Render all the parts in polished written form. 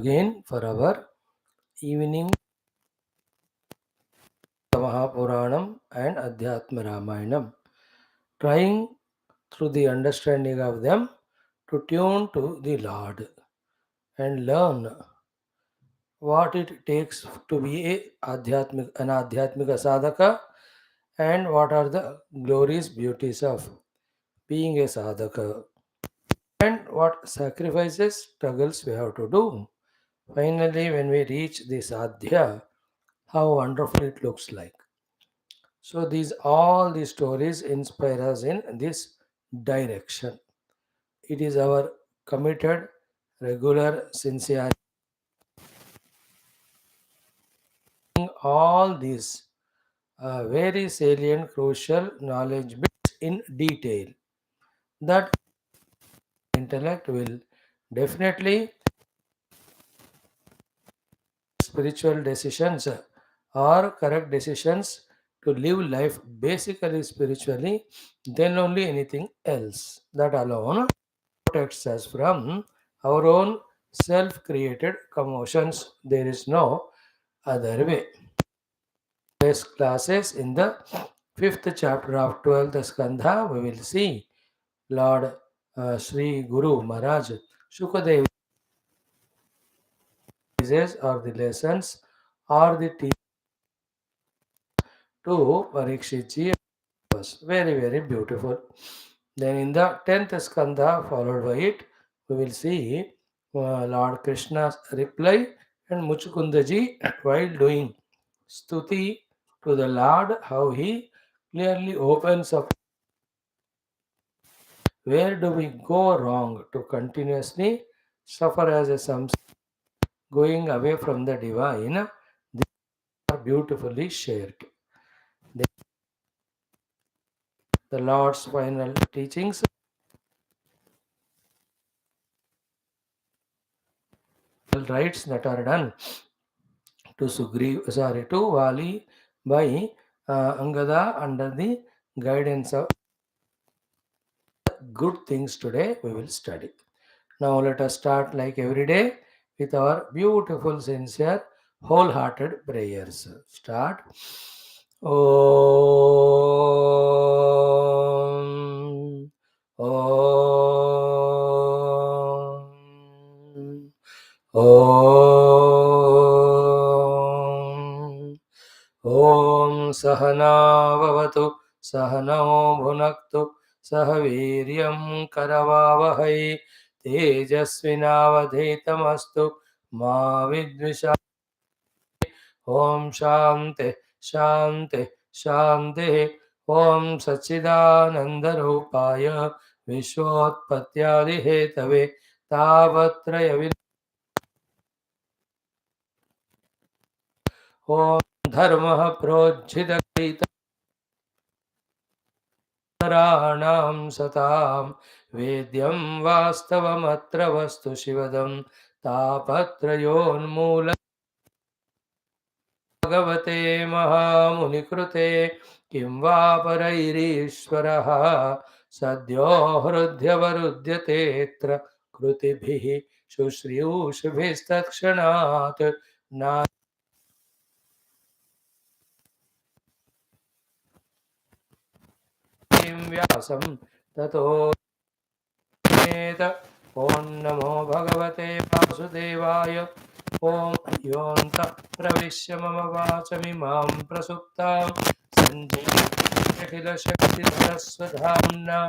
again for our evening Maha Puranam and Adhyatma Ramayanam, trying through the understanding of them to tune to the Lord and learn what it takes to be an Adhyatmika sadhaka and what are the glorious beauties of being a sadhaka and what sacrifices, struggles we have to do. Finally, when we reach the sadhya, how wonderful it looks like. So these all these stories inspire us in this direction. It is our committed, regular, sincere all these very salient, crucial knowledge bits in detail. That intellect will definitely spiritual decisions or correct decisions to live life basically spiritually, then only anything else. That alone protects us from our own self created commotions. There is no other way. Today's classes in the fifth chapter of 12th Skandha, we will see Lord Sri Guru Maharaj Shukadev or the lessons or the teaching to Parikshitji was very, very beautiful. Then in the 10th skandha, followed by it, we will see Lord Krishna's reply and Muchukundaji while doing stuti to the Lord, how he clearly opens up where do we go wrong to continuously suffer as a samsara, going away from the divine. These are beautifully shared. The Lord's final teachings rites that are done to to Vali by Angada under the guidance of good things today we will study. Now let us start like every day with our beautiful, sincere, wholehearted prayers. Start. Om. Om. Om. Om Sahana Vavatu Sahano Bhunaktu Sahaviryam Karavavahai Tejasvinavadhetamastu Ma Vidvisha. Om Shanti Shanti Shanti. Om Sachidanandarupaya Vishwotpatyadi Hetave Tavatraya Om Dharma Projhita Saranam Satam Vedyam Vastavamatra Vastu Shivadam Tapatrayon Bhagavate Mahamunikrute Kim va Parairishvaraha Sadyo Hrudyavarudyate Krutibhi Shushriyushbhistakshanat Na Vyasam Tato Om Namo Bhagavate Vasudevaya Om Yonta Pravishya Mama Vachamimam Prasuptam Sanjaya Shakti Saraswadhamna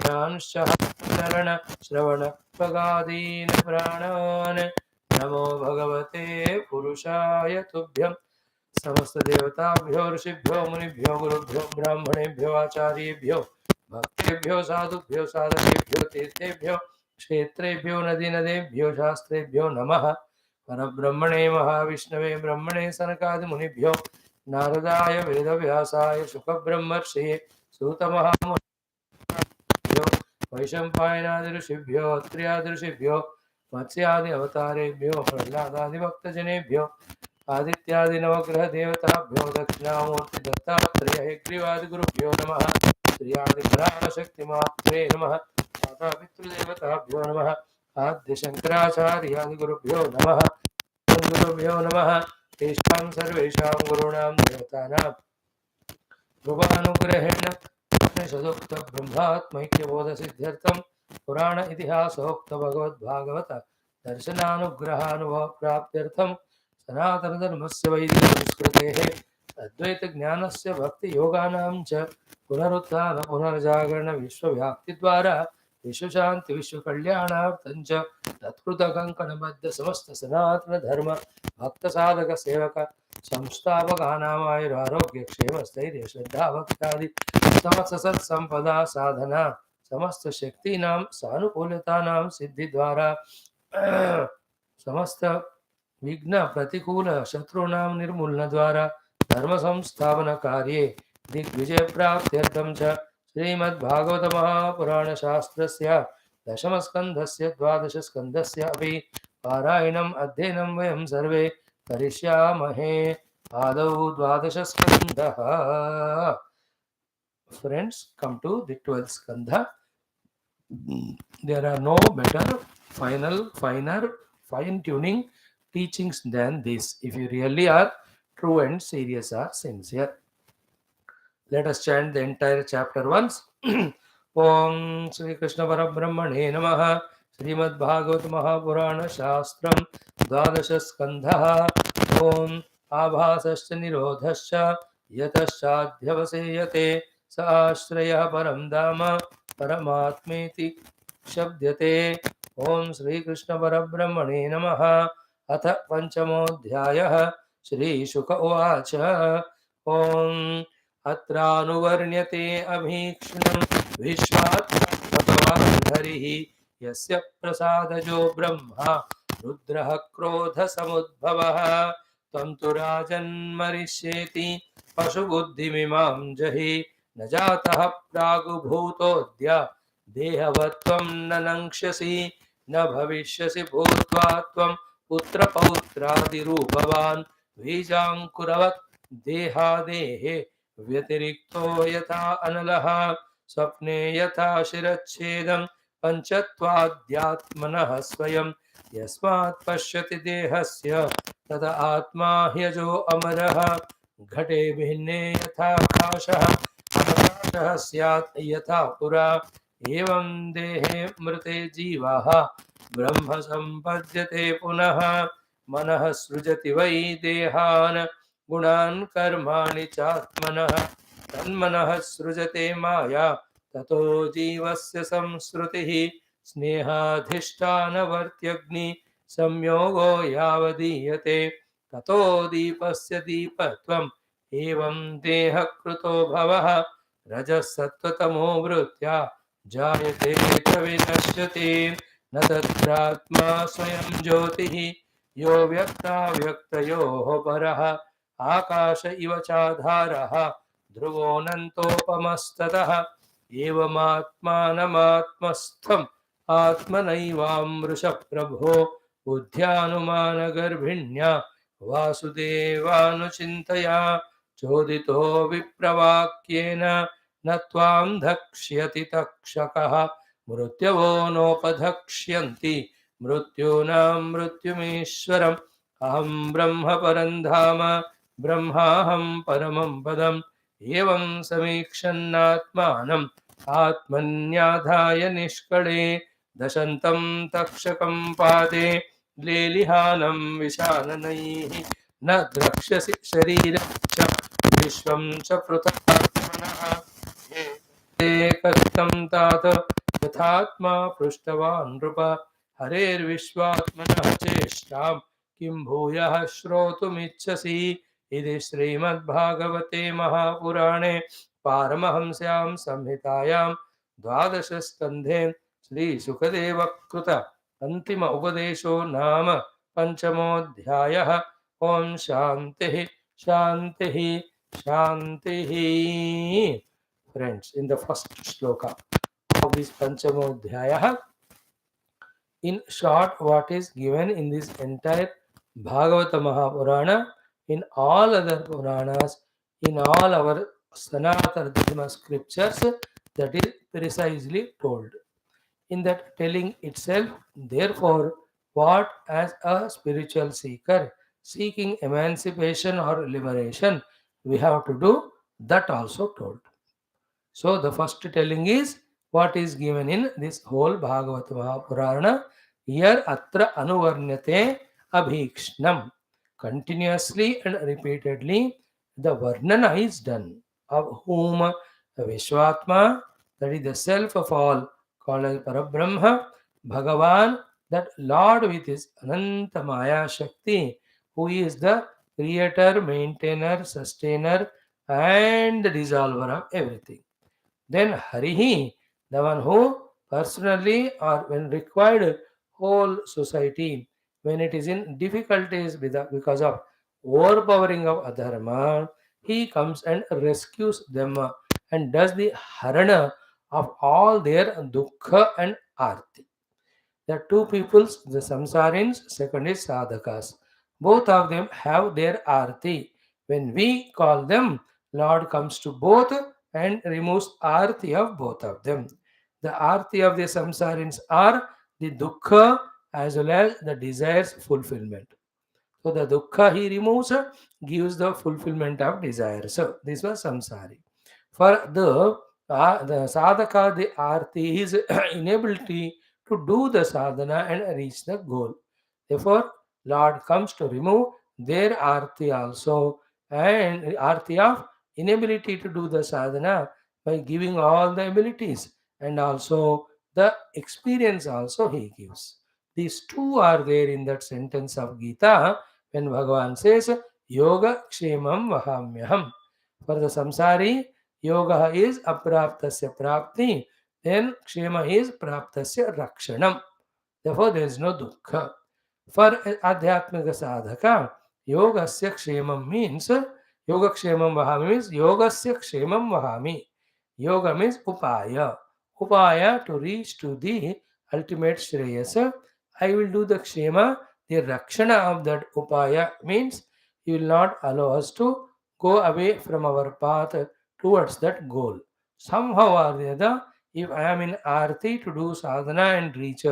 Janshahasrana Shravana Pagadina Pranan Namo Bhagavate Purushaya Tubhyam समस्त देवताभ्यो ऋषिभ्यो मुनिभ्यो गुरुभ्यो ब्राह्मणेभ्यो आचार्येभ्यो भक्तेभ्यो साधुभ्यो साधकेभ्यो तीर्थेभ्यो क्षेत्रेभ्यो नदी नदेभ्यो शास्त्रेभ्यो नमः परब्रह्मणे महाविष्णवे ब्रह्मणे सनकादि मुनिभ्यो नारदाय वेदव्यासाय शुकब्रह्मर्षिये सूतमहामुनिभ्यो वैशम्पायनादि ऋषिभ्यो अत्र्यादि ऋषिभ्यो मत्स्यादि अवतारेभ्यो प्रह्लादादि भक्तजनेभ्यो आदित्यादि नवग्रह देवताभ्यो दक्षिणामूर्ति दत्तात्रेय हेग्रीवादि गुरुभ्यो नमः श्रीयादि पराशक्तिमात्रे नमः माता पितृदेवताभ्यो नमः आद्य शंकराचार्यादिगुरुभ्यो नमः। गुरुभ्यो नमः। तेषां सर्वेषां गुरूणां देवतानां कृपानुग्रहेण उपनिषदोक्त ब्रह्मात्मैक्यबोधसिद्ध्यर्थं पुराण इतिहासोक्त भगवद्भागवत दर्शनानुग्रहानुभव प्राप्त्यर्थं सनातनधर्मस्य वैदिकसंस्कृतेः अद्वैतज्ञानस्य भक्तियोगानां च पुनरुत्थान पुनर्जागरण विश्वव्याप्तिद्वारा विश्वशान्ति विश्वकल्याणार्थं च तत्कृतकङ्कणबद्ध समस्त सनातनधर्म भक्तसाधक संस्थापकानामायुरारोग्य क्षेम स्थैर्य श्रद्धा भक्तादि समस्त सत्संपदा साधना समस्त शक्तीनां सानुकूलतानां सिद्धि द्वारा समस्त विघ्न प्रतिकूल शत्रूणां निर्मूलन द्वारा धर्म संस्थापन कार्ये दिग्विजय प्राप्त्यर्थं च श्रीमद्भागवत महापुराण शास्त्रस्य दशमस्कन्धस्य द्वादशस्कन्धस्य अपि पारायणम् अध्ययनं वयं सर्वे करिष्यामहे। आदौ द्वादशस्कन्धः। Friends, come to the 12th skandha. There are no better finer fine tuning teachings than this if you really are true and serious or sincere. Let us chant the entire chapter once. Om Shri Krishna Parabrahmane Namaha. Srimad Bhagavad Mahapurana Shastram Dvadasha Skandha. Om Abhasascha Nirodhascha Yatashadhyavaseyate Sa-ashraya Param Dhamma Paramatmeti Shabdyate. Om Shri Krishna Parabrahmane Namaha. Atha Panchamodhyayah Shri Shuka Uvacha. Om अत्रानुवर्ण्यते अभीक्ष्णं विश्वात्मभगवान् हरिः यस्य प्रसादजो ब्रह्मा रुद्रः क्रोधसमुद्भवः त्वं तु राजन्मरिष्येति पशुबुद्धिमिमां जहि न जातः प्रागुभूतोऽद्य देहवत्वं न नङ्क्ष्यसि न भविष्यसि भूत्वा त्वं पुत्रपौत्रादिरूपवान् बीजाङ्कुरवत् देहादेहे व्यतिरिक्तो यथा अनलः स्वप्ने यथा शिरच्छेदं पञ्चत्वाद्यात्मनः स्वयं यस्मात् पश्यति देहस्य तद आत्मा ह्यजो अमरः घटे भिन्ने यथा आकाशः अवकाशः स्यात् यथा पुरा एवं देहे मृते जीवाः ब्रह्म सम्पद्यते पुनः मनः सृजति वै देहान् गुणान् कर्माणि चात्मनः तन्मनः सृजते माया ततो जीवस्य संसृतिः स्नेहाधिष्ठानवर्त्यग्नि संयोगो यावदीयते ततो दीपस्य दीपत्वम् एवं देहकृतो भवः रजसत्त्वतमो वृत्त्या जायते च विनश्यति न तत्रात्मा स्वयं ज्योतिः यो व्यक्ताव्यक्तयोः परः आकाश इव चाधारः ध्रुवोऽनन्तोपमस्ततः एवमात्मानमात्मस्थम् आत्मनैवामृष प्रभो बुद्ध्यानुमानगर्भिण्या वासुदेवानुचिन्तया चोदितो विप्रवाक्येन न त्वां धक्ष्यति तक्षकः मृत्यवो नोपधक्ष्यन्ति मृत्यूनां मृत्युमीश्वरम् अहं ब्रह्म परं धाम ब्रह्माहं परमं पदम् एवं समीक्षन्नात्मानम् आत्मन्याधाय निष्कळे दशन्तं तक्षकं पादे लेलिहानं विशाननैः न द्रक्ष्यसि शरीरं च विश्वं च पृथगात्मनः एकस्तं तात यथात्मा पृष्टवान् नृप हरेर्विश्वात्मनः चेष्टां किं भूयः श्रोतुमिच्छसि इति श्रीमद्भागवते महापुराणे पारमहंस्यां संहितायां द्वादशस्कन्धे श्रीशुकदेवकृत अन्तिम उपदेशो नाम पंचमोऽध्यायः। ओम शान्तिः शान्तिः शान्तिः। Friends, in the first shloka of this Panchamodhyaya, in short, what is given in this entire Bhagavata Mahapurana, in all other Puranas, in all our Sanatana Dharma scriptures, that is precisely told. in that telling itself. Therefore, what as a spiritual seeker seeking emancipation or liberation we have to do, that also told. So the first telling is what is given in this whole Bhagavata Purana. Here atra anuvarnyate abhikshnam. Continuously and repeatedly the varnana is done. Of whom the Vishwatma, that is the self of all, called as Parabrahma, Bhagavan, that Lord with his Ananta Maya Shakti, who is the creator, maintainer, sustainer, and the dissolver of everything. Then Harihi, the one who personally or when required whole society, when it is in difficulties because of overpowering of adharma, he comes and rescues them and does the harana of all their dukkha and arti. There are two peoples, the samsarins, second is sadhakas. Both of them have their arti. When we call them, Lord comes to both and removes arti of both of them. The arti of the samsarins are the dukkha as well as the desires fulfillment. So the dukkha he removes, gives the fulfillment of desire. So this was samsari. For the sadhaka, the arti is inability to do the sadhana and reach the goal. Therefore, Lord comes to remove their arti also, and arti of inability to do the sadhana by giving all the abilities and also the experience also he gives. These two are there in that sentence of Gita when Bhagavan says, Yoga Kshemam Vahamyaham. For the samsari, yoga is apraptasya prapti, then kshema is praptasya rakshanam. Therefore, there is no dukkha. For adhyatmika sadhaka, yogasya kshemam means, yoga kshemam vahami means yogasya kshemam vahami. Yoga means upaya. Upaya to reach to the ultimate shreyasa. I will do the kshema, the rakshana of that upaya means he will not allow us to go away from our path towards that goal. Somehow or the other, if I am in arti to do sadhana and reach,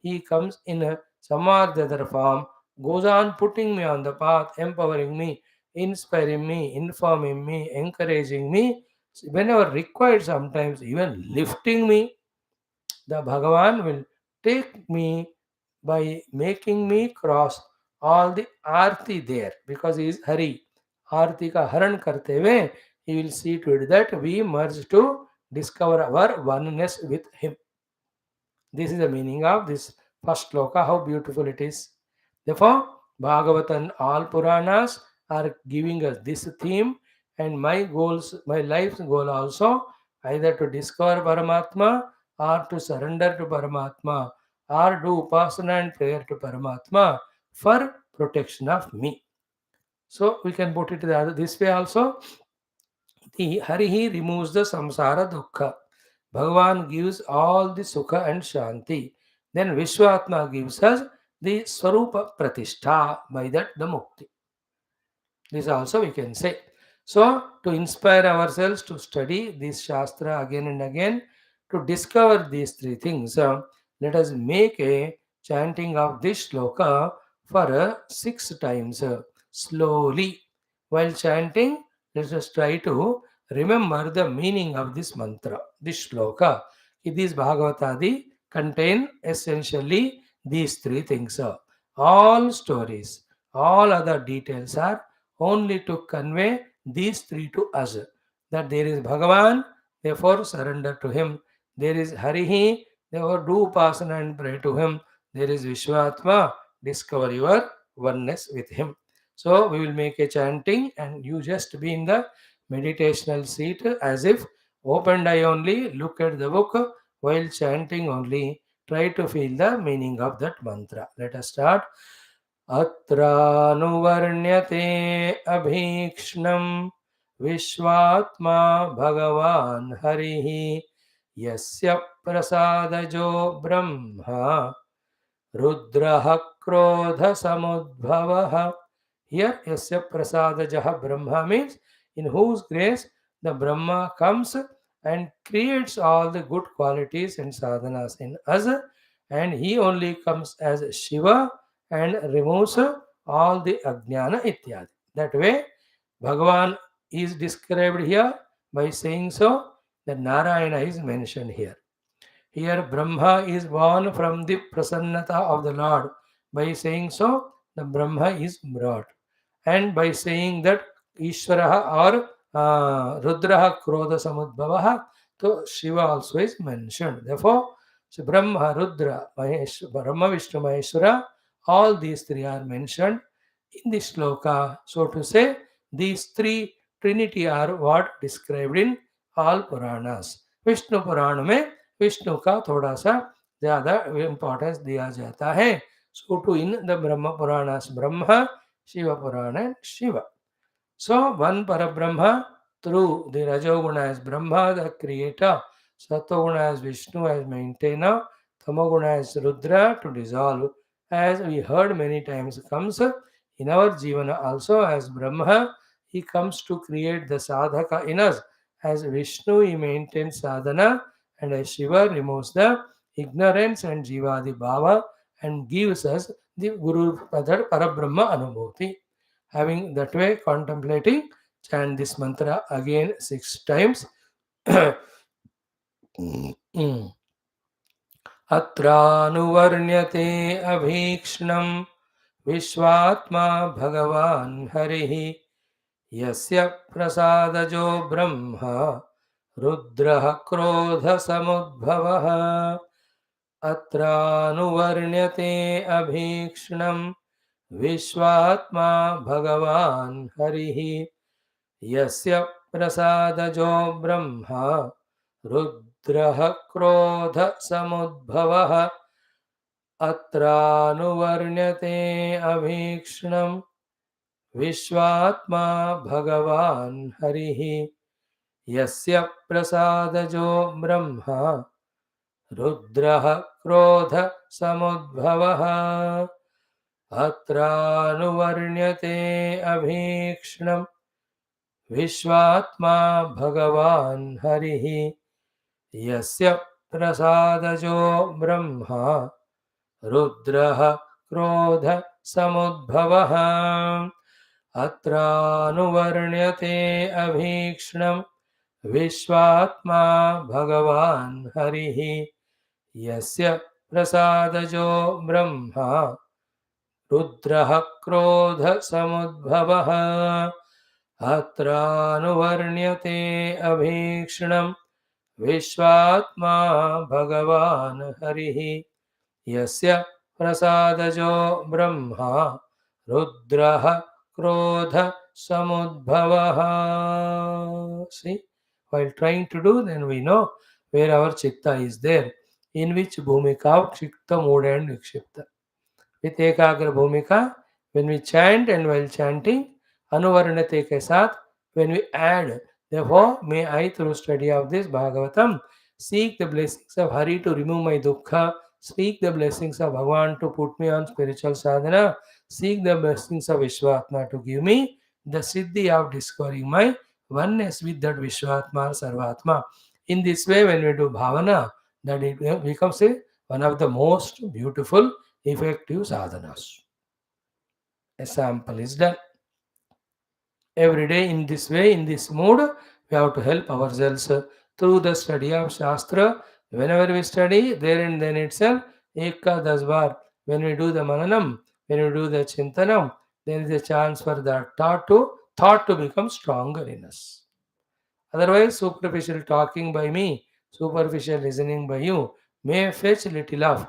he comes in some or the other form, goes on putting me on the path, empowering me, inspiring me, informing me, encouraging me, whenever required, sometimes even lifting me. The Bhagavan will take me by making me cross all the arti there because he is Hari. Arti ka haran karte hue, he will see to it that we merge to discover our oneness with him. This is the meaning of this first sloka, how beautiful it is. Therefore, Bhagavatam, all Puranas are giving us this theme, and my goals, my life's goal also, either to discover Paramatma or to surrender to Paramatma or do upasana and prayer to Paramatma for protection of me. So we can put it this way also. The Harihi removes the samsara dukkha. Bhagavan gives all the sukha and shanti. Then Vishwatma gives us the Swarupa Pratishtha, by that the mukti. This also we can say. So, to inspire ourselves to study this Shastra again and again, to discover these three things, let us make a chanting of this shloka for 6 times slowly. While chanting, let us try to remember the meaning of this mantra, this shloka. These Bhagavatadi contain essentially these three things. All stories, all other details are only to convey these three to us, that there is Bhagavan, therefore surrender to him. There is Harihi, therefore do upasana and pray to him. There is Vishwatma, discover your oneness with him. So we will make a chanting and you just be in the meditational seat as if opened eye only, look at the book while chanting only. Try to feel the meaning of that mantra. Let us start. अत्रानुवर्ण्यते अभीक्ष्णं विश्वात्मा भगवान् हरिः यस्य प्रसादजो Brahma रुद्रः क्रोधसमुद्भवः. Here, Yasya Prasadajah Brahma means in whose grace the Brahma comes and creates all the good qualities and sadhanas in us, and he only comes as Shiva and removes all the ajnana ityadi. That way, Bhagavan is described here by saying so that Narayana is mentioned here. Here, Brahma is born from the prasannata of the Lord. By saying so, the Brahma is brought. And by saying that Ishvaraha or Rudraha Krodha Samudbhavaha, so Shiva also is mentioned. Therefore, so Brahma, Rudra, Brahma, Vishnu, Maheshwara, all these three are mentioned in this sloka. So to say, these three Trinity are what described in all Puranas. Vishnu पुराण में विष्णु का थोड़ा सा ज्यादा importance दिया जाता है. So to in the Brahma Puranas, Brahma, Shiva Purana, Shiva. So one Parabrahma through the Rajoguna as Brahma, the creator, Satoguna as Vishnu as maintainer, Tamoguna as Rudra to dissolve. As we heard many times, comes in our Jivana also as Brahma, he comes to create the sadhaka in us. As Vishnu, he maintains sadhana, and as Shiva removes the ignorance and Jivadi Bhava and gives us the Guru Padar Parabrahma Anubhuti. Having that way contemplating, chant this mantra again 6 times. अत्रानुवर्ण्यते अभीक्ष्णं विश्वात्मा भगवान् हरिः यस्य प्रसादजो ब्रह्म रुद्रः क्रोधसमुद्भवः अत्रानुवर्ण्यते अभीक्ष्णं विश्वात्मा भगवान् हरिः यस्य प्रसादजो ब्रह्म रुद्रः क्रोधसमुद्भवः अत्रानुवर्ण्यते अभीक्ष्णं विश्वात्मा भगवान् हरिः यस्य प्रसादजो ब्रह्म रुद्रः क्रोधसमुद्भवः अत्रानुवर्ण्यते अभीक्ष्णं विश्वात्मा भगवान् हरिः यस्य प्रसादजो ब्रह्म रुद्रः क्रोधसमुद्भवः अत्रानुवर्ण्यते अभीक्ष्णं विश्वात्मा भगवान् हरिः यस्य प्रसादजो ब्रह्म रुद्रः क्रोधसमुद्भवः अत्रानुवर्ण्यते अभीक्ष्णं विश्वात्मा भगवान् हरिः यस्य प्रसादजो ब्रह्म रुद्रः क्रोधसमुद्भवः. See, while trying to do, then we know where our chitta is there, in which bhumika, chitta, mood and vikshipta. With ekagra bhumika, when we chant and while chanting, anuvarnate ke saath, when we add, therefore, may I through study of this Bhagavatam seek the blessings of Hari to remove my dukkha, seek the blessings of Bhagavan to put me on spiritual sadhana, seek the blessings of Vishwatma to give me the siddhi of discovering my oneness with that Vishwatma or Sarvatma. In this way, when we do bhavana, that it becomes one of the most beautiful effective sadhanas. A sample is done. Every day in this way, in this mood, we have to help ourselves through the study of Shastra. Whenever we study, there and then itself, Ekka Dasbar, when we do the Mananam, when we do the Chintanam, there is a chance for that thought to become stronger in us. Otherwise, superficial talking by me, superficial listening by you may fetch little of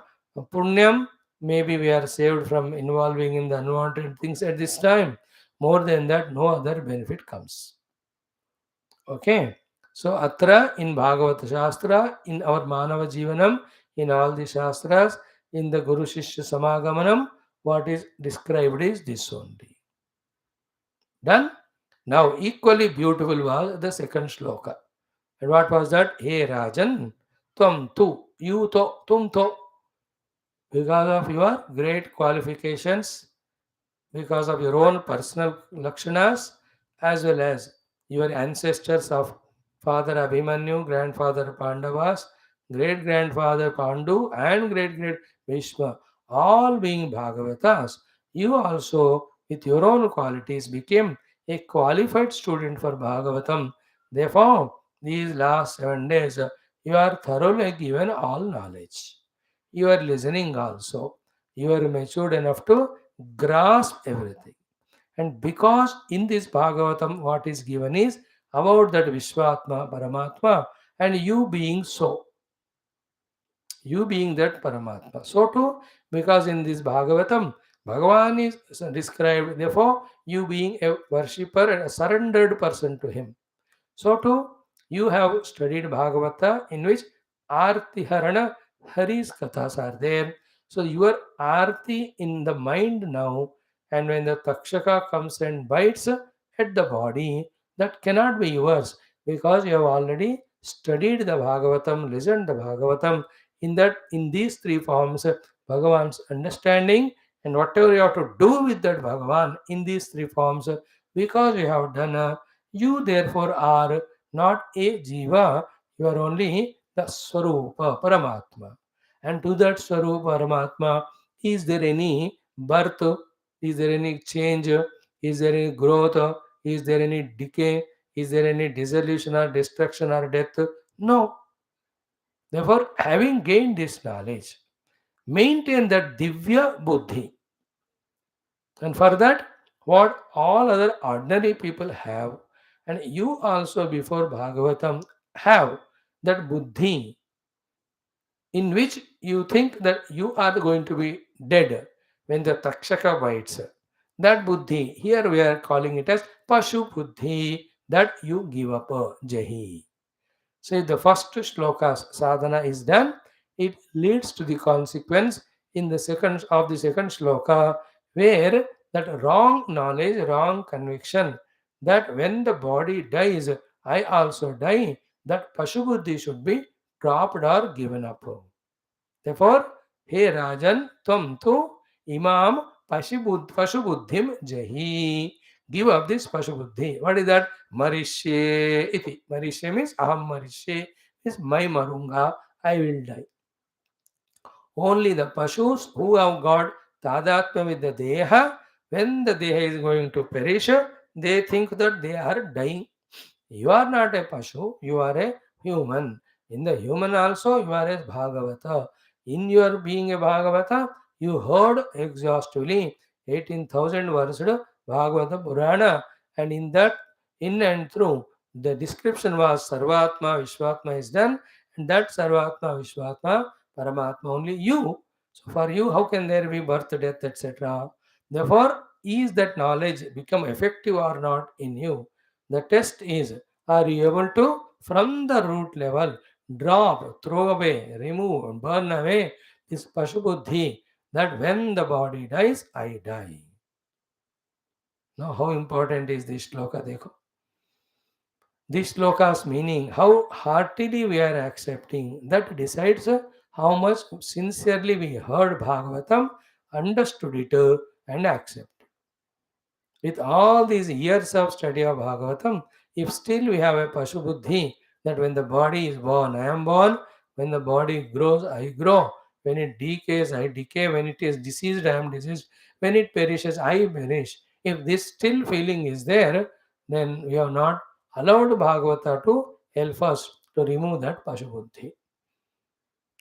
punyam. Maybe we are saved from involving in the unwanted things at this time. More than that, no other benefit comes. Okay. So, Atra in Bhagavata Shastra, in our Manava Jivanam, in all the Shastras, in the Guru Shishya Samagamanam, what is described is this only. Done? Now, equally beautiful was the second shloka. And what was that? Hey Rajan, tvam tu, you to, tum to. Because of your great qualifications, because of your own personal lakshanas, as well as your ancestors of Father Abhimanyu, grandfather Pandavas, great grandfather Pandu, and great great Bhishma, all being Bhagavatas, you also, with your own qualities, became a qualified student for Bhagavatam. Therefore, these last 7 days, you are thoroughly given all knowledge. You are listening also. You are matured enough to grasp everything. And because in this Bhagavatam, what is given is about that Vishwatma, Paramatma, and you being so, you being that Paramatma. So too, because in this Bhagavatam, Bhagavan is described, therefore, you being a worshipper and a surrendered person to him. So too, you have studied Bhagavata in which Arti Harana Hari's Kathas are there. So your Arti in the mind now, and when the Takshaka comes and bites at the body, that cannot be yours because you have already studied the Bhagavatam, listened the Bhagavatam. In these three forms, Bhagavan's understanding and whatever you have to do with that Bhagavan in these three forms, because you have done you therefore are not a jiva, you are only the Swarupa, Paramatma. And to that Swarupa, Paramatma, is there any birth? Is there any change? Is there any growth? Is there any decay? Is there any dissolution or destruction or death? No. Therefore, having gained this knowledge, maintain that Divya Buddhi. And for that, what all other ordinary people have, and you also before Bhagavatam have that buddhi in which you think that you are going to be dead when the Takshaka bites. That buddhi, here we are calling it as Pashu Buddhi, that you give up Jahi. So if the first shlokas sadhana is done, it leads to the consequence in the second shloka, where that wrong knowledge, wrong conviction, that when the body dies, I also die, that Pashubuddhi should be dropped or given up. Therefore, He Rajan, Tvam tu Imam Pashubuddhim Jahi. Give up this Pashubuddhi. What is that? Marishye iti. Marishye means Aham Marishye, means my Marunga, I will die. Only the Pashus who have got Tadatma with the Deha, when the Deha is going to perish, they think that they are dying. You are not a Pashu, you are a human. In the human also, you are a Bhagavata. In your being a Bhagavata, you heard exhaustively 18,000 words Bhagavata Purana, and in that, in and through, the description was Sarvatma, Vishwatma is done, and that Sarvatma, Vishwatma, Paramatma only you. So for you, how can there be birth, death, etc.? Therefore, is that knowledge become effective or not in you? The test is, are you able to, from the root level, drop, throw away, remove, burn away this Pashubuddhi that when the body dies, I die. Now, how important is this shloka? Dekho. This shloka's meaning, how heartily we are accepting, that decides how much sincerely we heard Bhagavatam, understood it, and accept. With all these years of study of Bhagavatam, if still we have a Pashu Buddhi, that when the body is born, I am born, when the body grows, I grow, when it decays, I decay, when it is diseased, I am diseased, when it perishes, I perish. If this still feeling is there, then we have not allowed Bhagavata to help us to remove that Pashu Buddhi.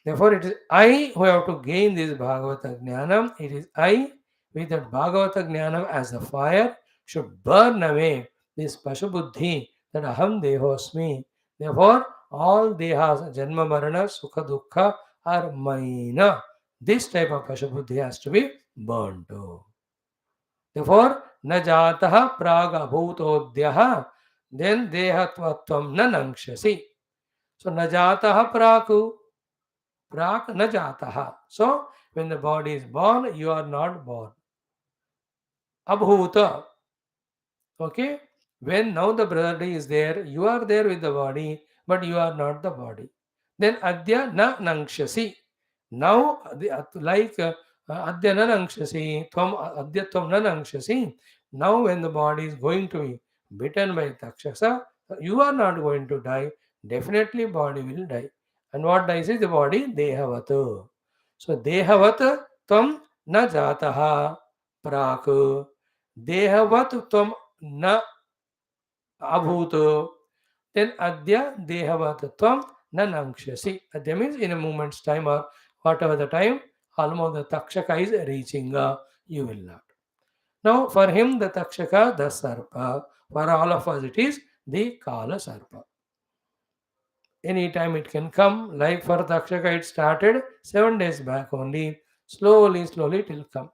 Therefore, it is I who have to gain this Bhagavata Jnanam. It is I with that Bhagavata Jnanam as the fire should burn away this Pashubuddhi that Aham Dehosmi. Therefore, all Dehas, Janma Marana, Sukha Dukkha are mine. This type of Pashubuddhi has to be burned too. Therefore, na jataha praga bhutodhyaha, then dehatvatvam na nangshasi. So, na jataha praku. Prak na jataha. So, when the body is born, you are not born. Abhuta. Okay? When now the body is there, you are there with the body, but you are not the body. Then adya na nangshasi. Now, like adya na nangshasi, adya tvam na nangshasi. Now, when the body is going to be bitten by Takshasa, You are not going to die. Definitely body will die. And what dies is the body, dehavata. So dehavat tvam na jataha prak. Dehavat tvam na abhut. Then adya dehavat na nankshasi. Adya means in a moment's time or whatever the time, almost the takshaka is reaching, you will not. Now for him the takshaka, the sarpa. For all of us it is the kala sarpa. Anytime it can come. Like for takshaka it started 7 days back only. Slowly it will come.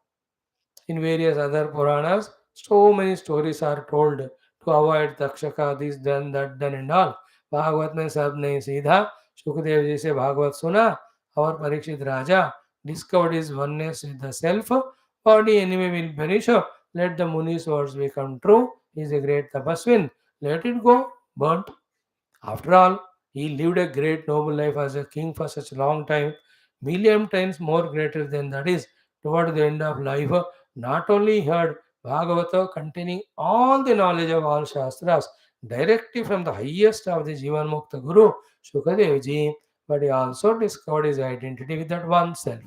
In various other Puranas, so many stories are told to avoid Takshaka, this done, that done and all. Bhagavat में सब नहीं सीधा सुखदेव जी से भागवत सुना और परीक्षित राजा discovered his oneness with the self. Body anyway will perish. Let the Muni's words become true. He is a great tapaswin. Let it go. Burnt. After all, he lived a great noble life as a king for such a long time, million times more greater than that is. Toward the end of life, not only he heard Bhagavata containing all the knowledge of all Shastras directly from the highest of the Jivan Mukta Guru, Shukadevji, but he also discovered his identity with that one self.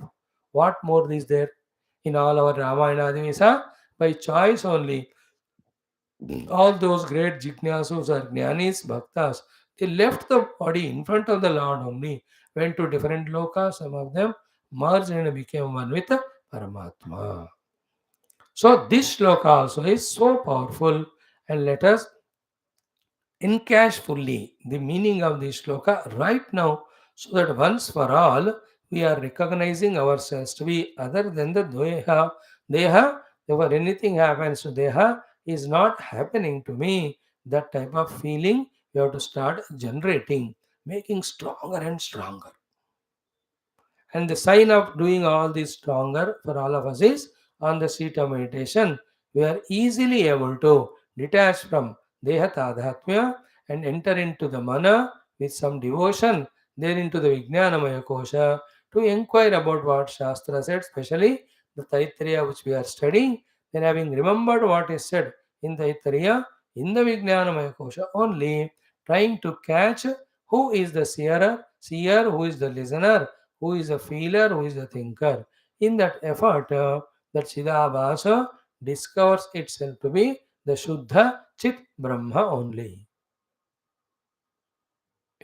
What more is there in all our Ramayana Adivisa? By choice only, all those great jignasus or jnanis, bhaktas, they left the body in front of the Lord only, went to different lokas, some of them merged and became one with Paramatma. So this shloka also is so powerful, and let us encash fully the meaning of this shloka right now, so that once for all we are recognizing ourselves to be other than the deha. Therefore anything happens to deha is not happening to me. That type of feeling you have to start generating, making stronger and stronger. And the sign of doing all this stronger for all of us is on the seat of meditation. We are easily able to detach from Deha Tadhatmya and enter into the Mana with some devotion, then into the Vijnanamaya Kosha to inquire about what Shastra said, especially the Taittiriya which we are studying. Then, having remembered what is said in Taittiriya, in the Vijnanamaya Kosha only, trying to catch who is the seer, who is the listener, who is a feeler, who is a thinker. In that effort, that Chidabhasa discovers itself to be the Shuddha Chit Brahma only.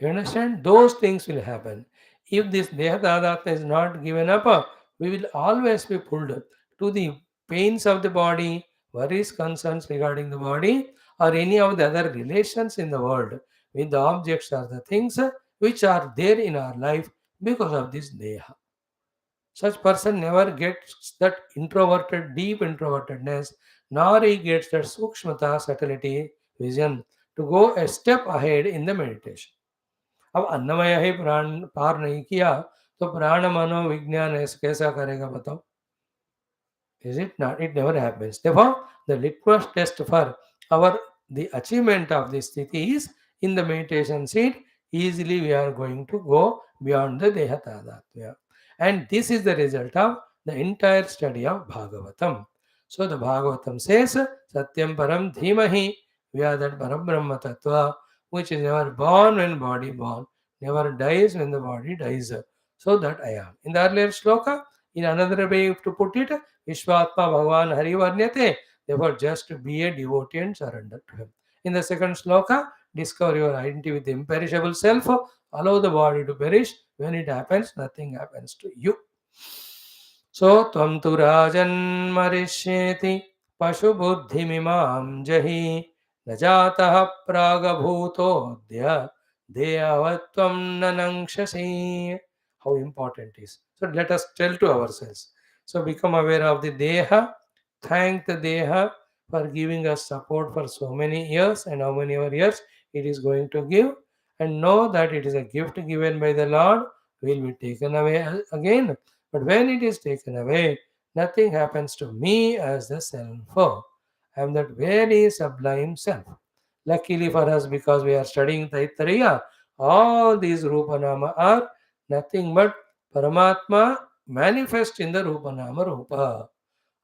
You understand? Those things will happen. If this Dehatadhatma is not given up, we will always be pulled to the pains of the body, worries, concerns regarding the body, or any of the other relations in the world with the objects or the things which are there in our life because of this Deha. Such person never gets that introverted, deep introvertedness, nor he gets that sukshmata, subtlety, vision to go a step ahead in the meditation. अब अन्नमय ही प्राण पार नहीं किया तो प्राण मनो विज्ञान ऐसा कैसा करेगा बताओ? Is it not? It never happens. Therefore, the litmus test for our the achievement of this sthiti is in the meditation seat. Easily we are going to go beyond the dehatadhatya. And this is the result of the entire study of Bhagavatam. So the Bhagavatam says, Satyam Param Dhimahi, we are that Parabrahma Tattva, which is never born when body born, never dies when the body dies. So that I am. In the earlier shloka, in another way to put it, Vishvatma Bhagavan Hari Varnyate. Therefore, just be a devotee and surrender to him. In the second sloka, discover your identity with the imperishable self. Allow the body to perish. When it happens, nothing happens to you. So, tvam tu rajan marishyeti pashu buddhi mimam jahi najatah praga bhutodya deyavatvam nanangshasi. How important is. So, let us tell to ourselves. So become aware of the Deha. Thank the Deha for giving us support for so many years and how many more years it is going to give. And know that it is a gift given by the Lord, will be taken away again. But when it is taken away, nothing happens to me as the self. I am that very sublime self. Luckily for us, because we are studying Taittiriya, all these Rupanama are nothing but Paramatma manifest in the Rupa Nama Rupa.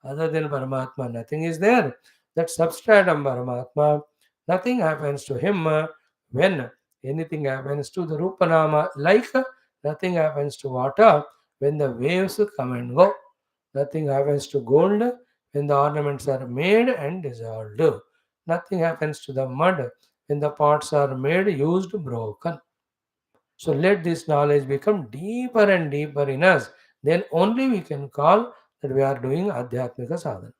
Other than Paramatma, nothing is there. That substratum Paramatma, nothing happens to him. when anything happens to the Rupanama, like nothing happens to water when the waves come and go. Nothing happens to gold when the ornaments are made and dissolved. Nothing happens to the mud when the pots are made, used, broken. So let this knowledge become deeper and deeper in us. Then only we can call that we are doing Adhyatmika sadhana.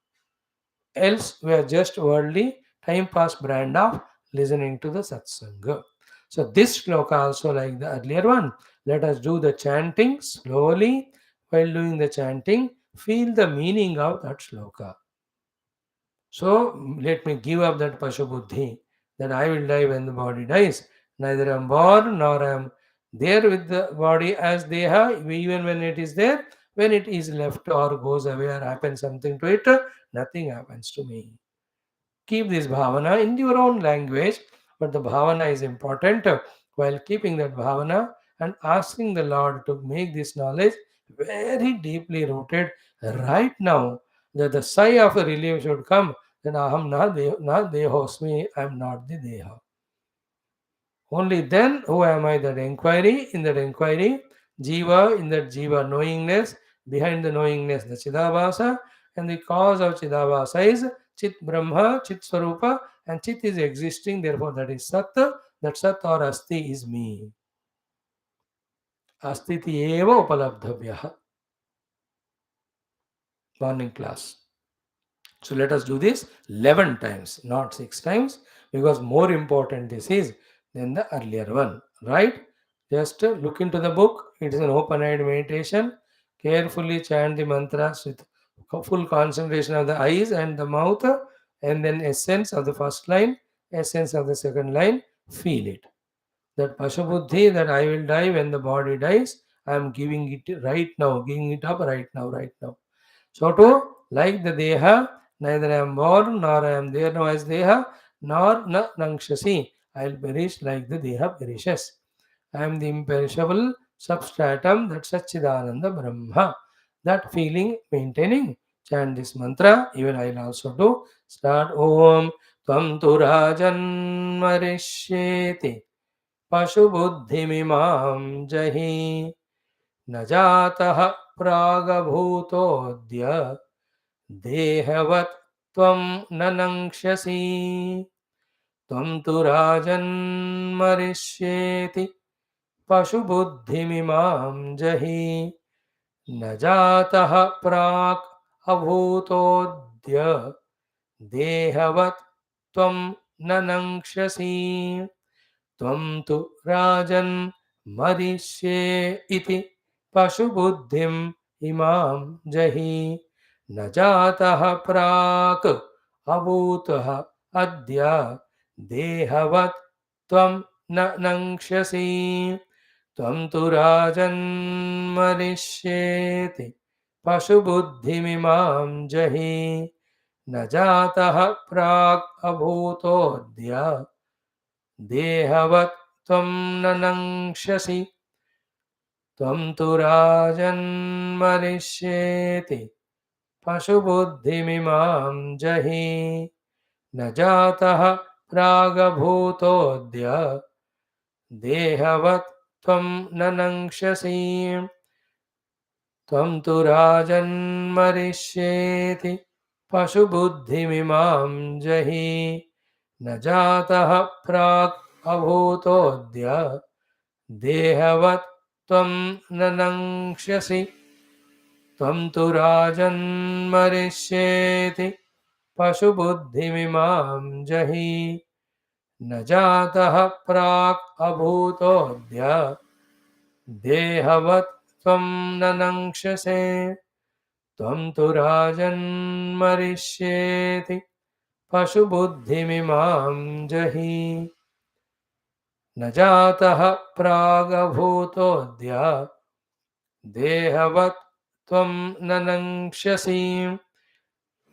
Else we are just worldly, time pass brand of listening to the satsanga. So this shloka also like the earlier one. Let us do the chanting slowly. While doing the chanting, feel the meaning of that shloka. So let me give up that Pashubuddhi, that I will die when the body dies. Neither I am born nor I am there with the body as they have, even when it is there. When it is left or goes away or happens something to it, nothing happens to me. Keep this bhavana in your own language, but the bhavana is important. While keeping that bhavana and asking the Lord to make this knowledge very deeply rooted right now, that the sigh of a relief should come, that aham na dehosmi, I am not the deha. Only then who am I? That inquiry, in that inquiry, jiva, in that jiva knowingness, behind the knowingness the chidabhasa, and the cause of chidabhasa is chit brahma, chit swarupa, and chit is existing, therefore that is sat, that sat or asti is me. Astiti eva upalabdhavyah. Morning class. So let us do this 11 times, not 6 times, because more important this is than the earlier one, right? Just look into the book. It is an open-eyed meditation. Carefully chant the mantras with full concentration of the eyes and the mouth, and then essence of the first line, essence of the second line. Feel it. That Pashabuddhi, that I will die when the body dies, I am giving it right now, giving it up right now, right now. So too, like the Deha, neither I am born nor I am there now as Deha, nor na Nankshasi. I will perish like the Deha perishes. I am the imperishable substratum, that Satchidananda Brahma. That feeling maintaining. Chant this mantra, even I will also do. Start Om Tvam Turajanmarishyeti Pashubuddhimimam Jahi न जातः प्रागभूतोऽद्य देहवत् त्वं न नङ्क्ष्यसि त्वं तु राजन्मरिष्येति पशुबुद्धिमिमां जहि न जातः प्राक् अभूतोऽद्य देहवत् त्वं न नङ्क्ष्यसि त्वं तु राजन् मरिष्ये इति पशुबुद्धिम् इमां जहि न जातः प्राक् अभूतः अद्य देहवत् त्वं न नङ्क्ष्यसि त्वं तु राजन् मरिष्येति पशुबुद्धिमिमां जहि न जातः प्राक् अभूतोऽद्य देहवत् त्वं न नङ्क्ष्यसि त्वं तु राजन्मरिष्येति पशुबुद्धिमिमां जहि न जातः प्रागभूतोऽद्य देहवत् त्वं न नङ्क्ष्यसि त्वं तु राजन्मरिष्येति पशुबुद्धिमिमां जहि न जातः प्राक् अभूतोऽद्य देहवत् त्वं न नङ्क्ष्यसि त्वं तु राजन्मरिष्येति पशुबुद्धिमिमां जहि न जातः प्राक् अभूतोऽद्य देहवत् त्वं न नङ्क्ष्यसे त्वं तु राजन्मरिष्येति पशुबुद्धिमिमां जहि न जातः प्रागभूतोऽद्य देहवत् त्वं न नङ्क्ष्यसि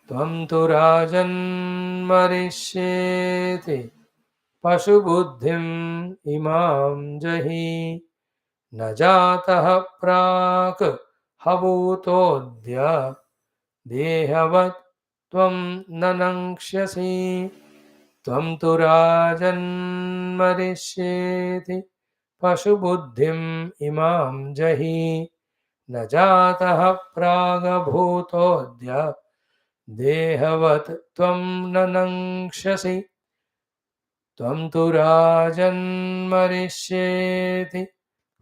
त्वं तु राजन्मरिष्येति पशुबुद्धिम् इमां जहि न जातः प्राक् हभूतोऽद्य देहवत् त्वं न नङ्क्ष्यसि त्वं तु राजन्मरिष्येति पशुबुद्धिम् इमां जहि न जातः प्रागभूतोऽद्य देहवत् त्वं न नङ्क्षसि त्वं तु राजन्मरिष्येति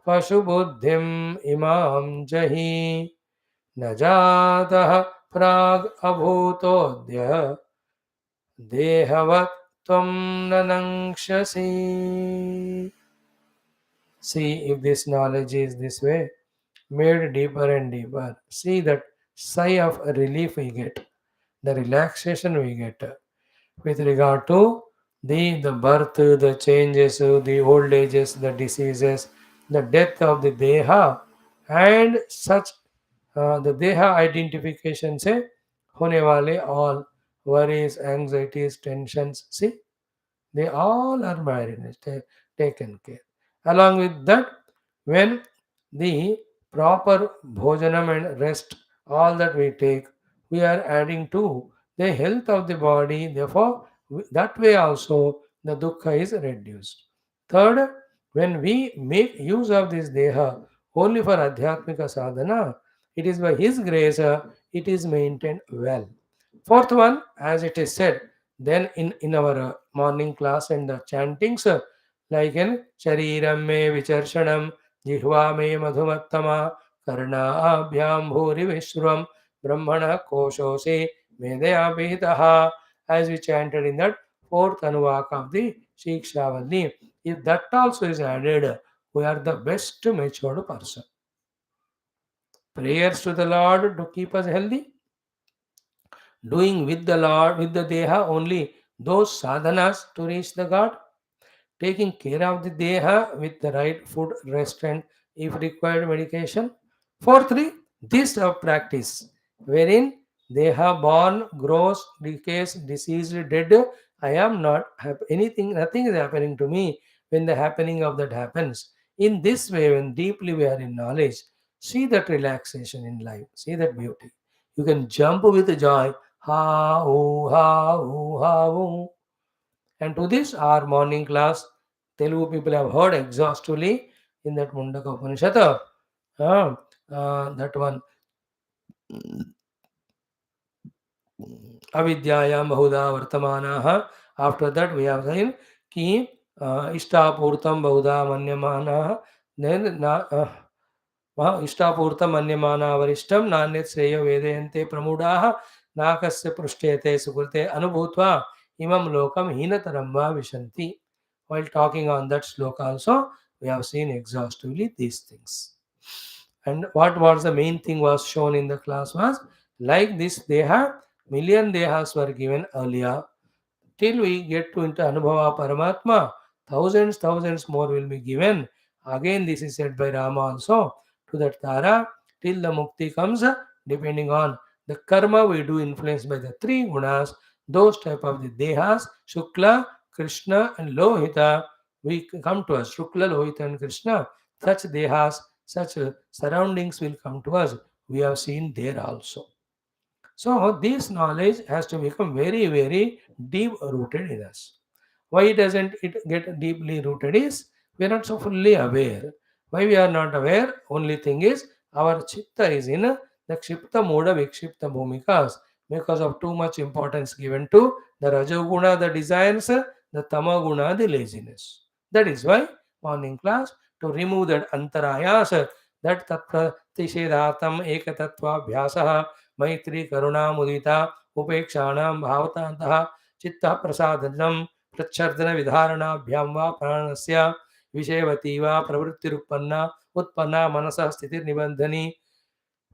पशुबुद्धिम् इमां जहि न जातः प्राग् अभूतोऽद्य देहवत् त्वं न नङ्क्षसि. See, if this knowledge is this way, made deeper and deeper, see that sigh of relief we get, the relaxation we get with regard to the birth, the changes, the old ages, the diseases, the death of the deha, and such the deha identification से होने वाले all worries, anxieties, tensions. See, they all are marinated, taken care. Along with that, when the proper bhojanam and rest, all that we take, we are adding to the health of the body. Therefore, that way also the dukkha is reduced. Third, when we make use of this deha only for adhyatmika sadhana, it is by His grace it is maintained well. Fourth one, as it is said, then in our morning class and the chantings, like in Shariram me vicharshanam, Jihva me madhumattama, Karna abhyam bhuri vishram, Brahmana koshosi, Medaya bhitaha, as we chanted in that fourth anuvak of the Shikshavali. If that also is added, we are the best matured person. Prayers to the Lord to keep us healthy, doing with the Lord, with the Deha only those sadhanas to reach the God, taking care of the Deha with the right food, rest, and if required medication. Fourthly, this of practice, wherein Deha born, grows, decays, diseased, dead. I am not anything, nothing is happening to me when the happening of that happens. In this way, when deeply we are in knowledge, see that relaxation in life, see that beauty. You can jump with joy. Ha, ooh, ha, ooh, ha, ooh. And to this, our morning class, Telugu people have heard exhaustively in that Mundaka Upanishad. That one, Avidyayam Bahuda Vartamanaha. After that, we have seen Ki Ishtapurtam Bahuda Manyamanaha. Then इष्टापूर्तम अन्यमाना वरिष्ठम नान्यत् श्रेयो वेदयन्ते प्रमूढ़ाः नाकस्य पृष्ठेते सुकृते अनुभूत्वा imam lokam hinatam va vishanti. While talking on that sloka also, we have seen exhaustively these things. And what was the main thing was shown in the class was like this deha, million dehas were given earlier. Till we get to into Anubhava Paramatma, thousands more will be given. Again, this is said by Rama also to that Tara, till the Mukti comes, depending on the karma we do influenced by the three gunas, those type of the Dehas, Shukla, Krishna and Lohita, we come to us. Shukla, Lohita and Krishna, such Dehas, such surroundings will come to us. We have seen there also. So this knowledge has to become very deep rooted in us. Why doesn't it get deeply rooted is we are not so fully aware. Why we are not aware? Only thing is our chitta is in the kshipta moda vikshipta bhumikas because of too much importance given to the rajoguna, the desires, the tamaguna, the laziness. That is why morning class to remove that antarayas, that tatpratishedatam ekatattva vyasa मैत्री करुणा मुदिता उपेक्षाणां भावतान्तः चित्तः प्रसादनं प्रच्छर्दन विधारणाभ्यां वा प्राणस्य विषयवती वा प्रवृत्तिरुत्पन्ना उत्पन्ना मनसः स्थितिर्निबन्धनी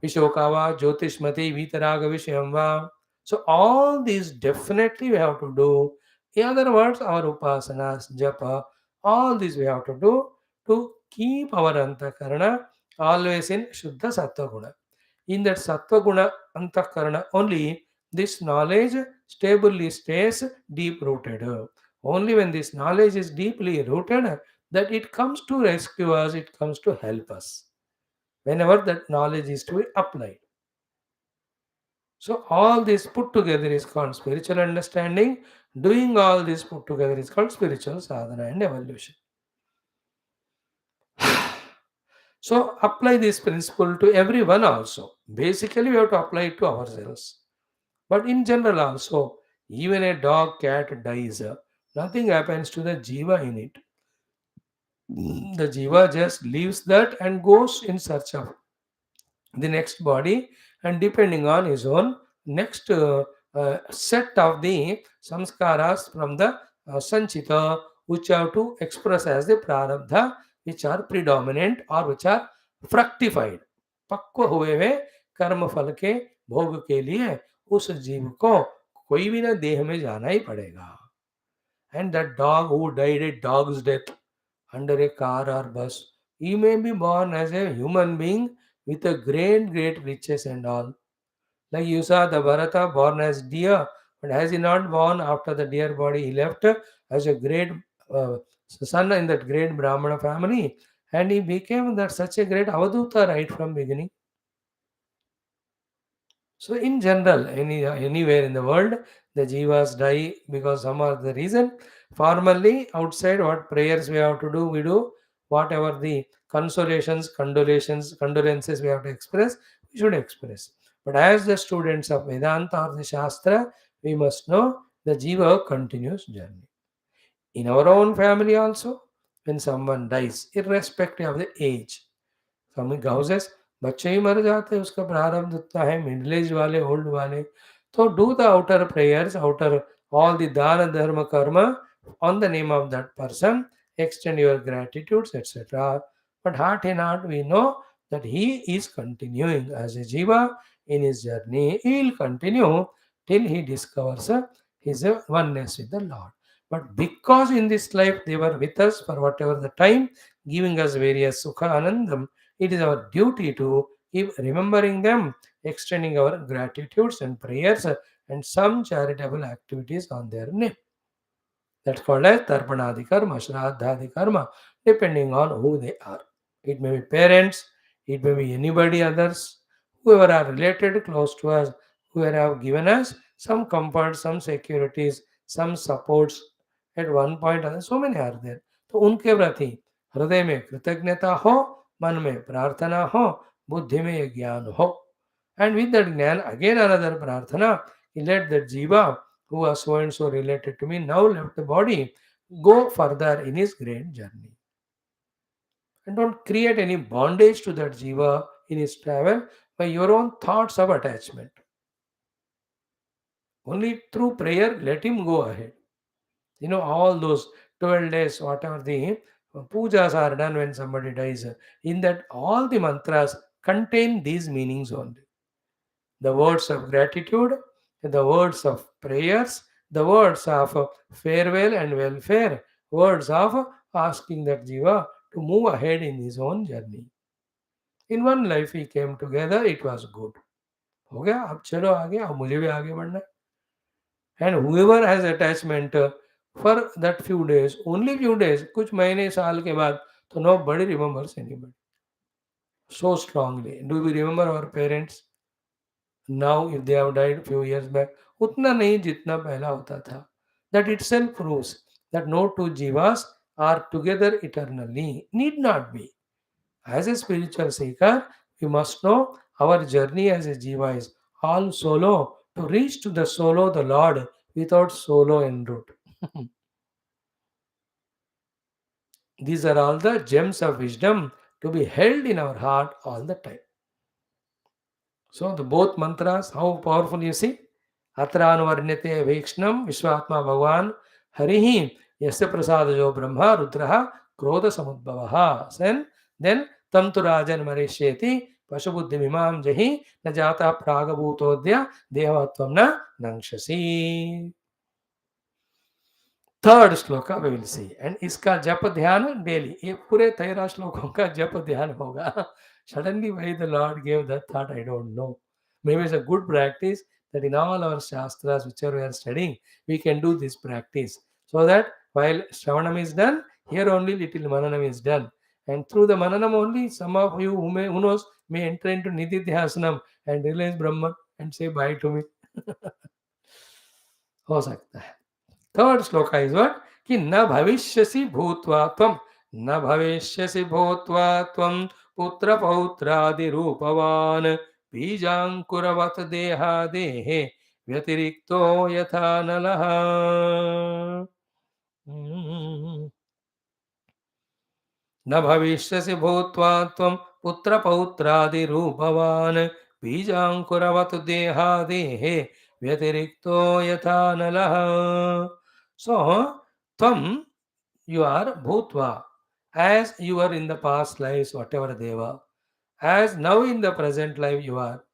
विशोका वा ज्योतिष्मति वीतराग विषयं वा. So all these definitely we have to do. In other words, our upasanas, japa, all these we have to do to keep our antakarana always in Shuddha Sattva Guna. In that Sattva Guna Antakarana only, this knowledge stably stays deep rooted. Only when this knowledge is deeply rooted, that it comes to rescue us, it comes to help us. Whenever that knowledge is to be applied. So all this put together is called spiritual understanding. Doing all this put together is called spiritual sadhana and evolution. So apply this principle to everyone also. Basically, we have to apply it to ourselves. But in general also, even a dog, cat dies, nothing happens to the jiva in it. The jiva just leaves that and goes in search of the next body, and depending on his own next set of the samskaras from the sanchita, which have to express as the prarabdha, which are predominant or which are fructified, पक्व हुए हुए कर्म फल के भोग के लिए उस जीव को कोई भी ना देह में जाना ही पड़ेगा. And that dog who died a dog's death under a car or bus, he may be born as a human being with a great riches and all. Like you saw the Bharata born as deer, but has he not born after the deer body he left as a great uh, son in that great Brahmana family, and he became that such a great avaduta right from beginning. So in general, anywhere in the world, the jivas die because some of the reason. Formally, outside what prayers we have to do, we do. Whatever the consolations, condolences we have to express, we should express. But as the students of Vedanta or the Shastra, we must know the jiva continues journey. In our own family also, when someone dies, irrespective of the age, some houses बच्चे ही मर जाते हैं, उसका प्रारब्ध उतना है, middle age वाले, old वाले. तो do the outer prayers, outer all the dana dharma karma on the name of that person, extend your gratitudes, etc. But heart in heart, we know that he is continuing as a jiva in his journey. He will continue till he discovers his oneness with the Lord. But because in this life they were with us for whatever the time, giving us various sukha anandam, it is our duty to keep remembering them, extending our gratitudes and prayers and some charitable activities on their name. That's called as Tarpanadi Karma, Shraddhadi Karma, depending on who they are. It may be parents, it may be anybody others, whoever are related close to us, whoever have given us some comfort, some securities, some supports at one point or so many are there. तो उनके प्रति हृदय में कृतज्ञता हो, मन में प्रार्थना हो, बुद्धि में ये ज्ञान हो. And with that jnana, again another prarthana, let that jiva who was so and so related to me now left the body, go further in his great journey. And don't create any bondage to that jiva in his travel by your own thoughts of attachment. Only through prayer, let him go ahead. All those 12 days, whatever the pujas are done when somebody dies, in that all the mantras contain these meanings only. The words of gratitude, the words of prayers, the words of farewell and welfare, words of asking that jiva to move ahead in his own journey. In one life we came together, it was good. हो गया, अब चलो आगे, अब मुझे भी आगे बढ़ना है. And whoever has attachment for that few days, only few days, कुछ महीने साल के बाद, तो nobody remembers anybody so strongly. Do we remember our parents? Now if they have died few years back, उतना नहीं जितना पहला होता था. That itself proves that no two jivas are together eternally. Need not be. As a spiritual seeker, we must know our journey as a jiva is all solo to reach to the solo, the Lord, without solo en route. These are all the gems of wisdom to be held in our heart all the time. So the both mantras, how powerful you see. Atranuvarnyate Vikshnam Vishwatma Bhagavan Harihi Yasya Prasadajo Brahma Rudraha Krodha Samudbhavaha. Then Tamtu Rajan Marishyeti Pashabuddhi Mimam Jahi Najata Pragabhutodya Devatvam Na Nangshasi. Third श्लोक we will see. And इसका जप ध्यान daily, ये पूरे 13 श्लोकों का जप ध्यान होगा. Suddenly why the Lord gave that thought, I don't know. Maybe it's a good practice that in all our shastras whichever we are studying, we can do this practice, so that while Shravanam is done, here only little Mananam is done. And through the Mananam only, some of you who knows may enter into Nididhyasanam and realize Brahman and say bye to me. हो सकता है. Third sloka is what? कि न भविष्यसि भूत्वा त्वं न भविष्यसि भूत्वा त्वं पुत्र पौत्रादि रूपवान् बीजांकुरवत देहादेः व्यतिरिक्तो यथा नलः. न भविष्यसि भूत्वा त्वं पुत्रपौत्रादिरूपवान् बीजांकुरवत् देहादेः व्यतिरिक्तो यथा नलः. So, tvam, you are bhutva, as you were in the past lives, whatever they were, as now in the present life you are.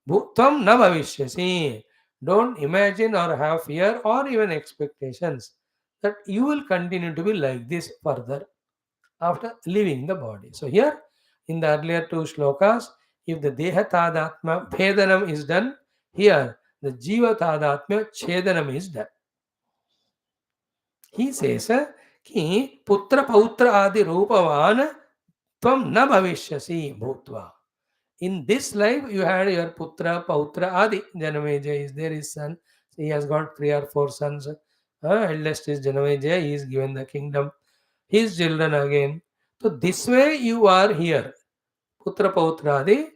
Tvam na bhavishyasi. Don't imagine or have fear or even expectations that you will continue to be like this further after leaving the body. So here, in the earlier two shlokas, if the Deha Tadatma Bhedanam is done, here the Jiva Tadatma Chedanam is done. He says कि पुत्र पौत्र आदि रूपवान त्वं न भविष्यसि भूत्वा. In this life, you had your putra, pautra, adi. Janamejaya is there, his son. He has got 3 or 4 sons. Eldest is Janamejaya, he is given the kingdom. His children again. So this way you are here. Putra, pautra, adi,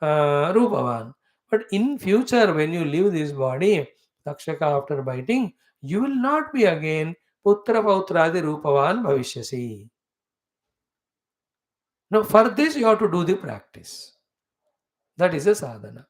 rupavan. But in future, when you leave this body, Takshaka after biting, you will not be again putra, pautra, adi, rupavan bhavishyasi. Now, for this, you have to do the practice. That is a sadhana.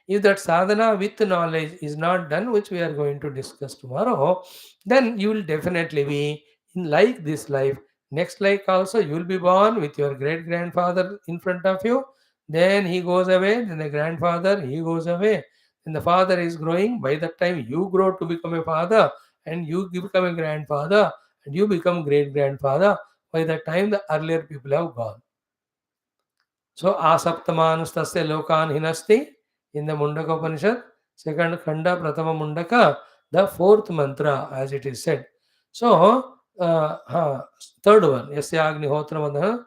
If that sadhana with knowledge is not done, which we are going to discuss tomorrow, then you will definitely be in like this life. Next life also, you will be born with your great grandfather in front of you. Then he goes away. Then the grandfather, he goes away. Then the father is growing. By that time, you grow to become a father, and you become a grandfather, and you become great grandfather. By that time, the earlier people have gone. So, asaptamanustasya lokan hinasti in the Mundaka Upanishad, second Khanda, Pratama Mundaka, the fourth mantra, as it is said. So, third one, Yasya Agnihotra Madha,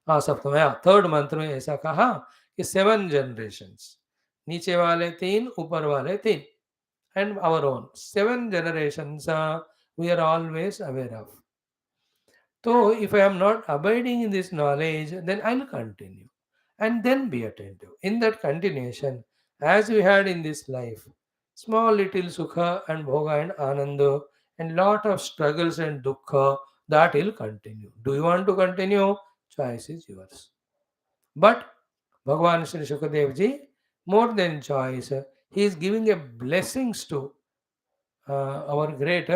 सप्तम या third मंत्र में ऐसा कहा कि 7 generations, नीचे वाले 3, ऊपर वाले 3, and our own 7 generations we are always aware of. So, if I am not abiding in this knowledge, then I'll continue and then be attentive. In that continuation, as we had in this life, small little sukha and bhoga and ananda, and lot of struggles and dukkha, that will continue. Do you want to continue? Choice is yours. But Bhagavan Sri Shukadevji, more than choice, he is giving a blessings to our great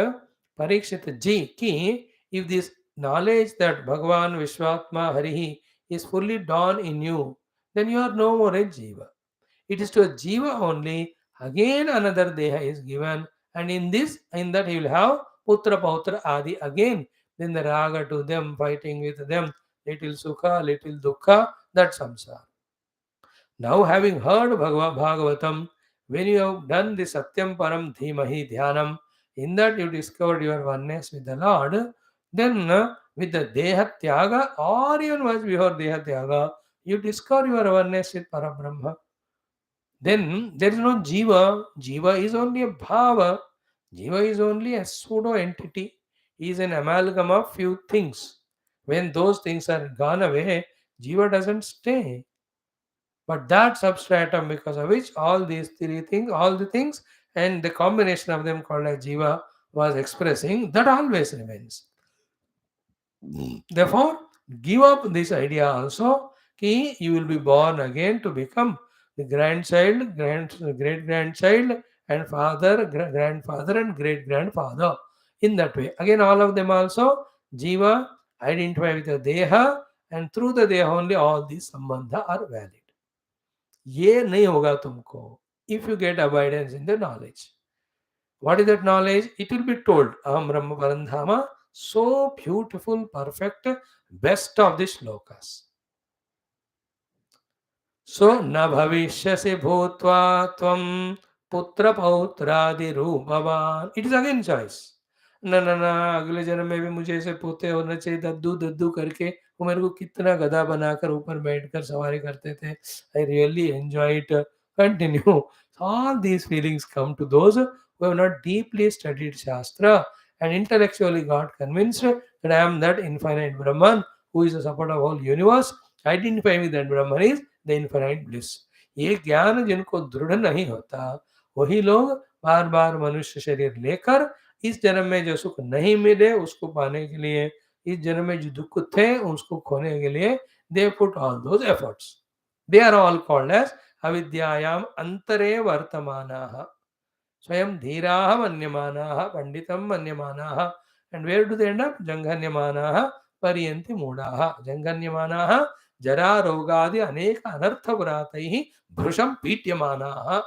Parikshit ji ki if this knowledge that Bhagavan Vishwatma Harihi is fully dawn in you, then you are no more a Jiva. It is to a Jiva only. Again another Deha is given, and in that he will have Putra Pautra Adi again. Then the Raga to them, fighting with them, little Sukha, little Dukkha, that's Samsara. Now, having heard Bhagavatam, when you have done the Satyam Param Dhimahi Dhyanam, in that you discovered your oneness with the Lord, then with the Deha Tyaga, or even much before Deha Tyaga, you discover your oneness with Parabrahma. Then there is no Jiva. Jiva is only a Bhava. Jiva is only a pseudo entity. He is an amalgam of few things. When those things are gone away, Jiva doesn't stay. But that substratum because of which all these 3 things, all the things, and the combination of them called as Jiva was expressing, that always remains. Therefore, give up this idea also that you will be born again to become the grandchild, great grandchild, and father, grandfather, and great grandfather. In that way, again, all of them also Jiva identify with the Deha, and through the Deha only all these sambandha are valid. ये नहीं होगा तुमको if you get abidance in the knowledge. What is that knowledge? It will be told. Aham Brahma Parandhama. So beautiful, perfect, best of the shlokas. So, na bhavishyasi bhutva tvam putra pautradi रूपवान. It is again choice. ना अगले जन्म में भी मुझे ऐसे पोते होना चाहिए, दद्दू दद्दू करके वो मेरे को कितना गधा बनाकर ऊपर बैठकर सवारी करते थे. I really enjoy it. Continue. All these feelings come to those who have not deeply studied Shastra and intellectually got convinced that I am that infinite Brahman who is the support of whole universe. Identify with that Brahman is the infinite bliss. ये ज्ञान जिनको दृढ़ नहीं होता वही लोग बार बार मनुष्य शरीर लेकर इस जन्म में जो सुख नहीं मिले उसको पाने के लिए, इस जन्म में जो दुख थे उसको खोने के लिए, they put all those efforts. They are all called as अविद्यायाम अंतरे वर्तमानाः स्वयं धीराः मन्यमानाः पंडितं मन्यमानाः. And where do they end up? जंघन्यमानाः पर्यन्ति मूढाः. जंघन्यमानाः जरा रोगादि अनेक अनर्थपुरातैः भृशं पीड्यमानाः.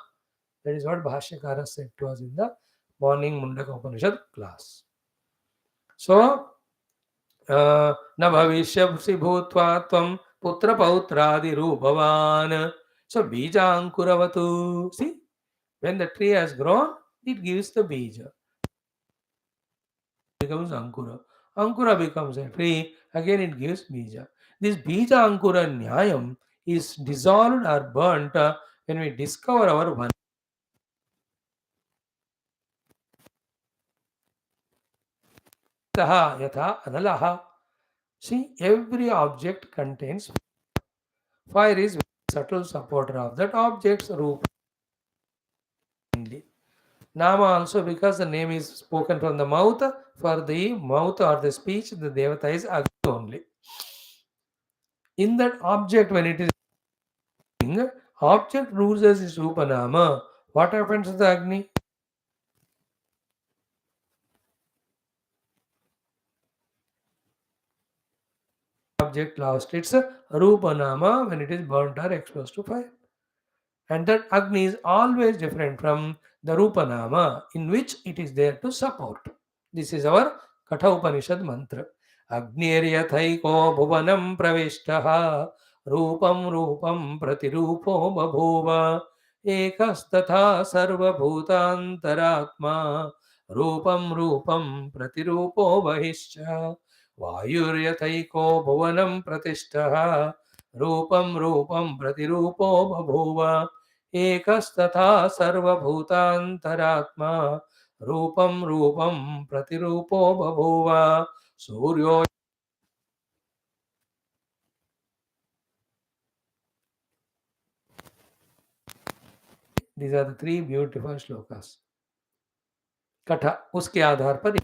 That is what Bhashyakara said to us in the morning Mundaka Upanishad class. So, न भविष्यसि भूत्वा त्वं पुत्रपौत्रादिरूपवान्. So, बीजाङ्कुरवतु. See, when the tree has grown, it gives the bija. Becomes Ankura. Ankura becomes a tree, again it gives bija. This bija Ankura Nyayam is dissolved or burnt when we discover our one. Yatha analaha. See, every object contains fire is very subtle supporter of that object's roop. Nama also, because the name is spoken from the mouth, for the mouth or the speech, the Devata is Agni only. In that object, when it is object loses its Rupanama, what happens to the Agni? Object lost its Rupanama when it is burnt or exposed to fire. And that Agni is always different from the Rupanama in which it is there to support. This is our Katha Upanishad mantra. Agniryathaiko bhuvanam pravishtaha rupam rupam pratirupo babhuva ekastatha sarva bhutantaratma rupam rupam pratirupo bahischa vayuryathaiko bhuvanam pratishtaha rupam rupam pratirupo babhuva ekasthatha sarvabhutantaratma rupam rupam pratirupo babhuva suryo. These are the three beautiful shlokas. Katha, uske आधार पर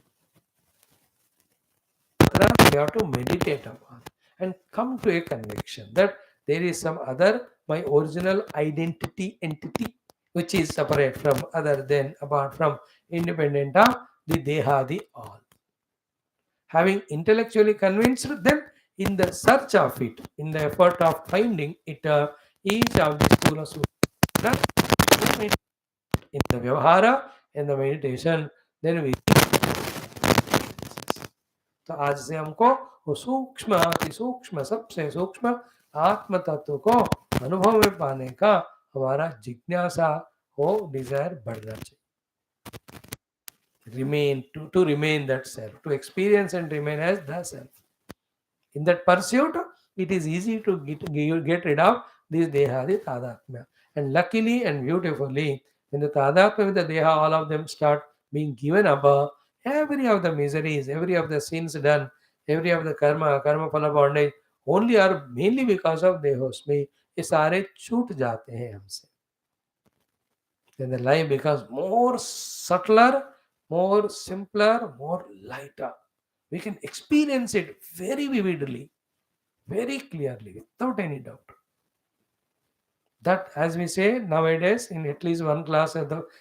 we have to meditate upon and come to a conviction that there is some other, my original identity entity, which is separate from, other than, apart from, independent of the Deha, the all. Having intellectually convinced them, in the search of it, in the effort of finding it, each of these Stula Sutras, in the Vyavahara, in the meditation, then we. तो आज से हमको वो सूक्ष्म अति सूक्ष्म सबसे सूक्ष्म आत्म तत्व को अनुभव में पाने का हमारा जिज्ञासा हो, डिजायर बढ़ना चाहिए. Remain to remain that self, to experience and remain as the self. In that pursuit, it is easy to get rid of this Dehadi Tadatmya. And luckily and beautifully, when the Tadatmya with the Deha, all of them start being given up, every of the miseries, every of the sins done, every of the karma phala bondage, only are mainly because of Dehosmi, ये सारे छूट जाते हैं हमसे. Then the life becomes more subtler, more simpler, more lighter. We can experience it very vividly, very clearly, without any doubt. That, as we say nowadays, in at least one class,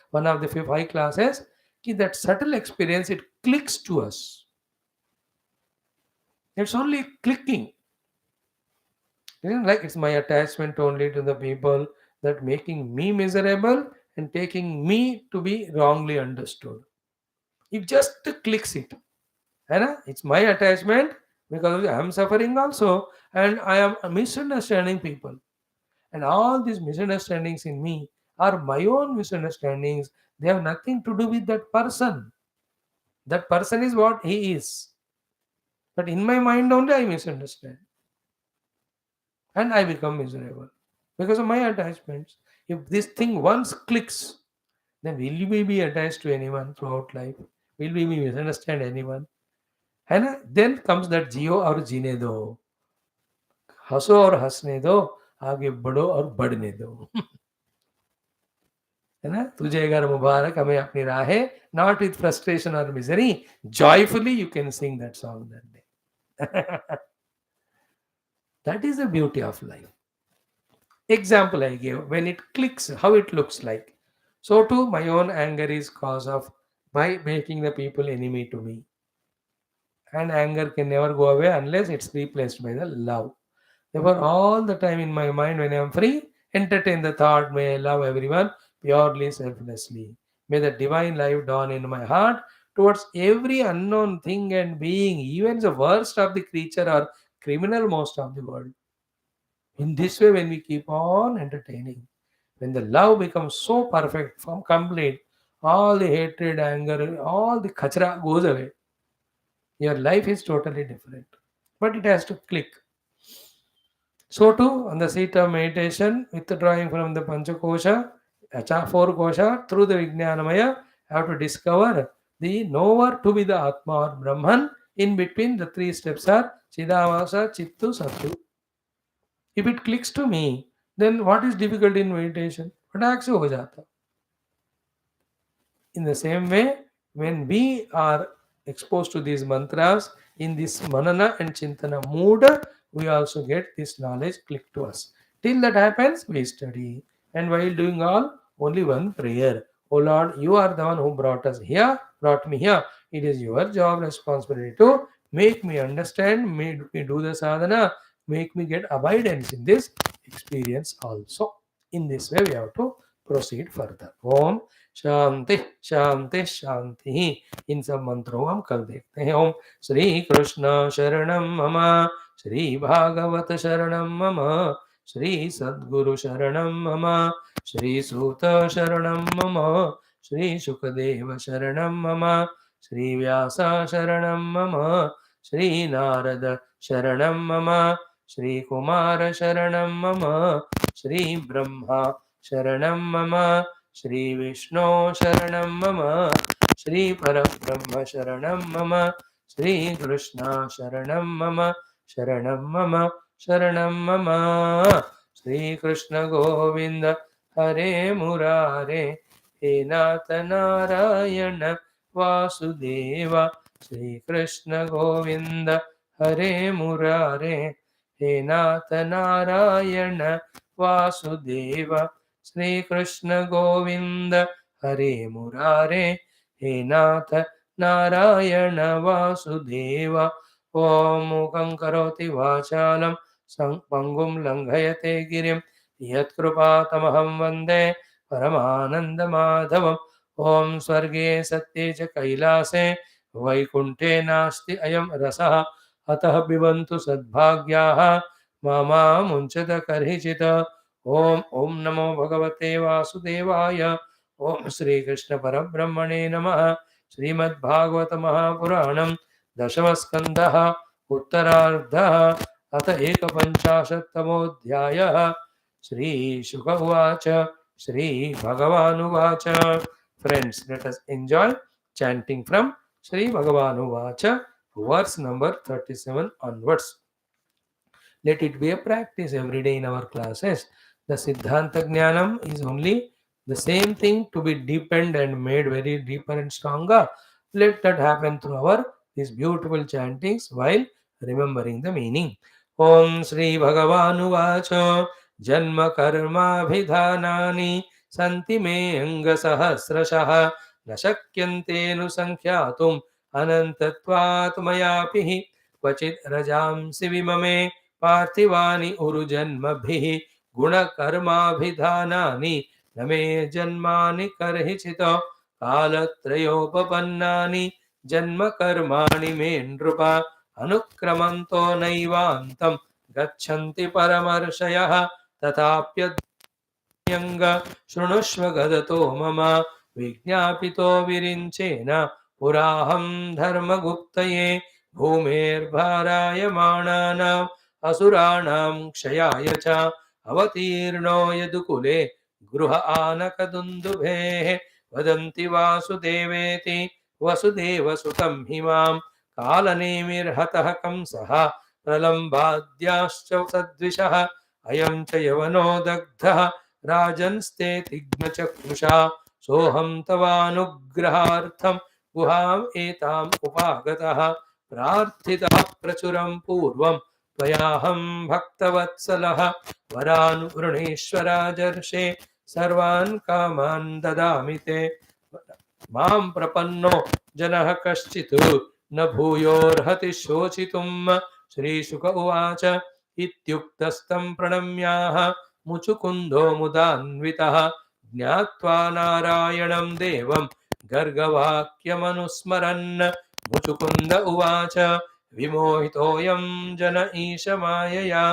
one of the 5 classes, that subtle experience, it clicks to us. It's only clicking. It isn't like it's my attachment only to the people that making me miserable and taking me to be wrongly understood. It just clicks it. It's my attachment because I am suffering also, and I am misunderstanding people. And all these misunderstandings in me are my own misunderstandings. They have nothing to do with that person. That person is what he is. But in my mind only I misunderstand. and I become miserable because of my attachments. If this thing once clicks, then will we be attached to anyone throughout life? Will we misunderstand anyone? And then comes that जियो और जीने दो, हंसो और हंसने दो, आगे बढ़ो और बढ़ने दो. है ना, तुझे अगर मुबारक हमें अपनी राहें, not with frustration or misery, joyfully you can sing that song that day. That is the beauty of life. Example I gave, when it clicks, how it looks like. So too, my own anger is cause of by making the people enemy to me. And anger can never go away unless it's replaced by the love. Therefore, all the time in my mind when I am free, entertain the thought, may I love everyone purely, selflessly. May the divine life dawn in my heart towards every unknown thing and being, even the worst of the creature or criminal most of the world. In this way, when we keep on entertaining, when the love becomes so perfect, complete, all the hatred, anger, all the kachra goes away. Your life is totally different. But it has to click. So too, on the seat of meditation, withdrawing from the Panchakosha, four kosha, through the Vijnanamaya, have to discover the knower to be the Atma or Brahman. In between, the three steps are Chidavasa, Chittu, Sattu. If it clicks to me, then what is difficult in meditation? फटाक से हो जाता. In the same way, when we are exposed to these mantras in this manana and chintana mood, we also get this knowledge click to us. Till that happens, we study. And while doing all, only one prayer. Oh Lord, you are the one who brought us here, brought me here. It is your job, responsibility to make me understand, make me do the sadhana, make me get abidance in this experience also. In this way, we have to proceed further. Om शांति शांति शांति. इन सब मंत्रों हम कल देखते हैं. ओम श्री कृष्ण शरणम मम, श्री भागवत शरणम मम, श्री सद्गुरु शरणम मम, श्री सूत शरणम मम, श्री शुकदेव शरणम मम, श्री व्यास शरणम मम, श्री नारद शरणम मम, श्री कुमार शरणम मम, श्री ब्रह्मा शरणम मम, श्री विष्णु शरणं मम, श्री परब्रह्म शरणं मम, श्री कृष्ण शरणं मम, शरणं मम, शरणं मम. श्री कृष्ण गोविंद हरे मुरारे, हे नाथ नारायण वासुदेव. श्री कृष्ण गोविंद हरे मुरारे, हे नाथ नारायण वासुदेव. श्री कृष्ण गोविंद हरे मुरारे, हे नाथ नारायण वासुदेव. ओम मूकं करोति वाचालं पंगुं लंघयते गिरिं, यत्कृपातमहं वन्दे परमानन्दमाधवम्. ओम स्वर्गे सत्ये च कैलासे वैकुण्ठे नास्ति अयं रसः, अतः पिबन्तु सद्भाग्याः मा मुञ्चत कर्हिचित्. ओम ओम नमो भगवते वासुदेवाय. ओम श्री कृष्ण परब्रह्मणे नमः. श्रीमद्भागवत महापुराणं दशम स्कंदः उत्तरार्धः अथ एकपञ्चाशत्तमोऽध्यायः. श्री शुक उवाच. Shri भगवानुवाच. Friends, let us enjoy chanting from Shri Bhagavanuvacha, verse number 37 onwards. Let it be a practice every day in our classes. The Siddhanta Jnanam is only the same thing to be deepened and made very deeper and stronger. Let that happen through our these beautiful chantings while remembering the meaning. Om Sri Bhagavanu Vacho Janma Karma Vidhanani Santi Me Anga Sahasrashaha Nashakyante Nusankyatum Anantatvat Mayapihi Kvachit Rajamsi Vimame पार्थिवानि उरुजन्मभिः गुणकर्माभिधानानि न मे जन्मानि कर्हिचित् कालत्रयोपपन्नानि जन्मकर्माणि मे नृप अनुक्रमन्तो नैवान्तं गच्छन्ति परमर्षयः तथाप्यद्यङ्ग शृणुष्व गदतो मम विज्ञापितो विरिञ्चेन पुराहं धर्मगुप्तये भूमेर्भारायमाणानां असुराणां क्षयाय च अवतीर्णो यदुकुले गृह आनकदुन्दुभेः वदन्ति वासुदेवेति वसुदेवसुतं हि मां कालनेमिर्हतः कंसः प्रलम्बाद्याश्च सद्विषः अयं च यवनो दग्धः राजन्स्ते तिग्मचक्षुषा सोऽहं तवानुग्रहार्थं गुहाम् एताम् उपागतः प्रार्थितः प्रचुरं पूर्वं त्वयाहं भक्तवत्सलः वरान् वृणीश्वराजर्षे सर्वान् कामान् ददामि ते मां प्रपन्नो जनः कश्चित् न भूयोर्हति शोचितुं श्रीशुक उवाच इत्युक्तस्तं प्रणम्याः मुचुकुन्दो मुदान्वितः ज्ञात्वा नारायणं देवं गर्गवाक्यमनुस्मरन् मुचुकुन्द उवाच विमोहितोऽयं जन ईश मायया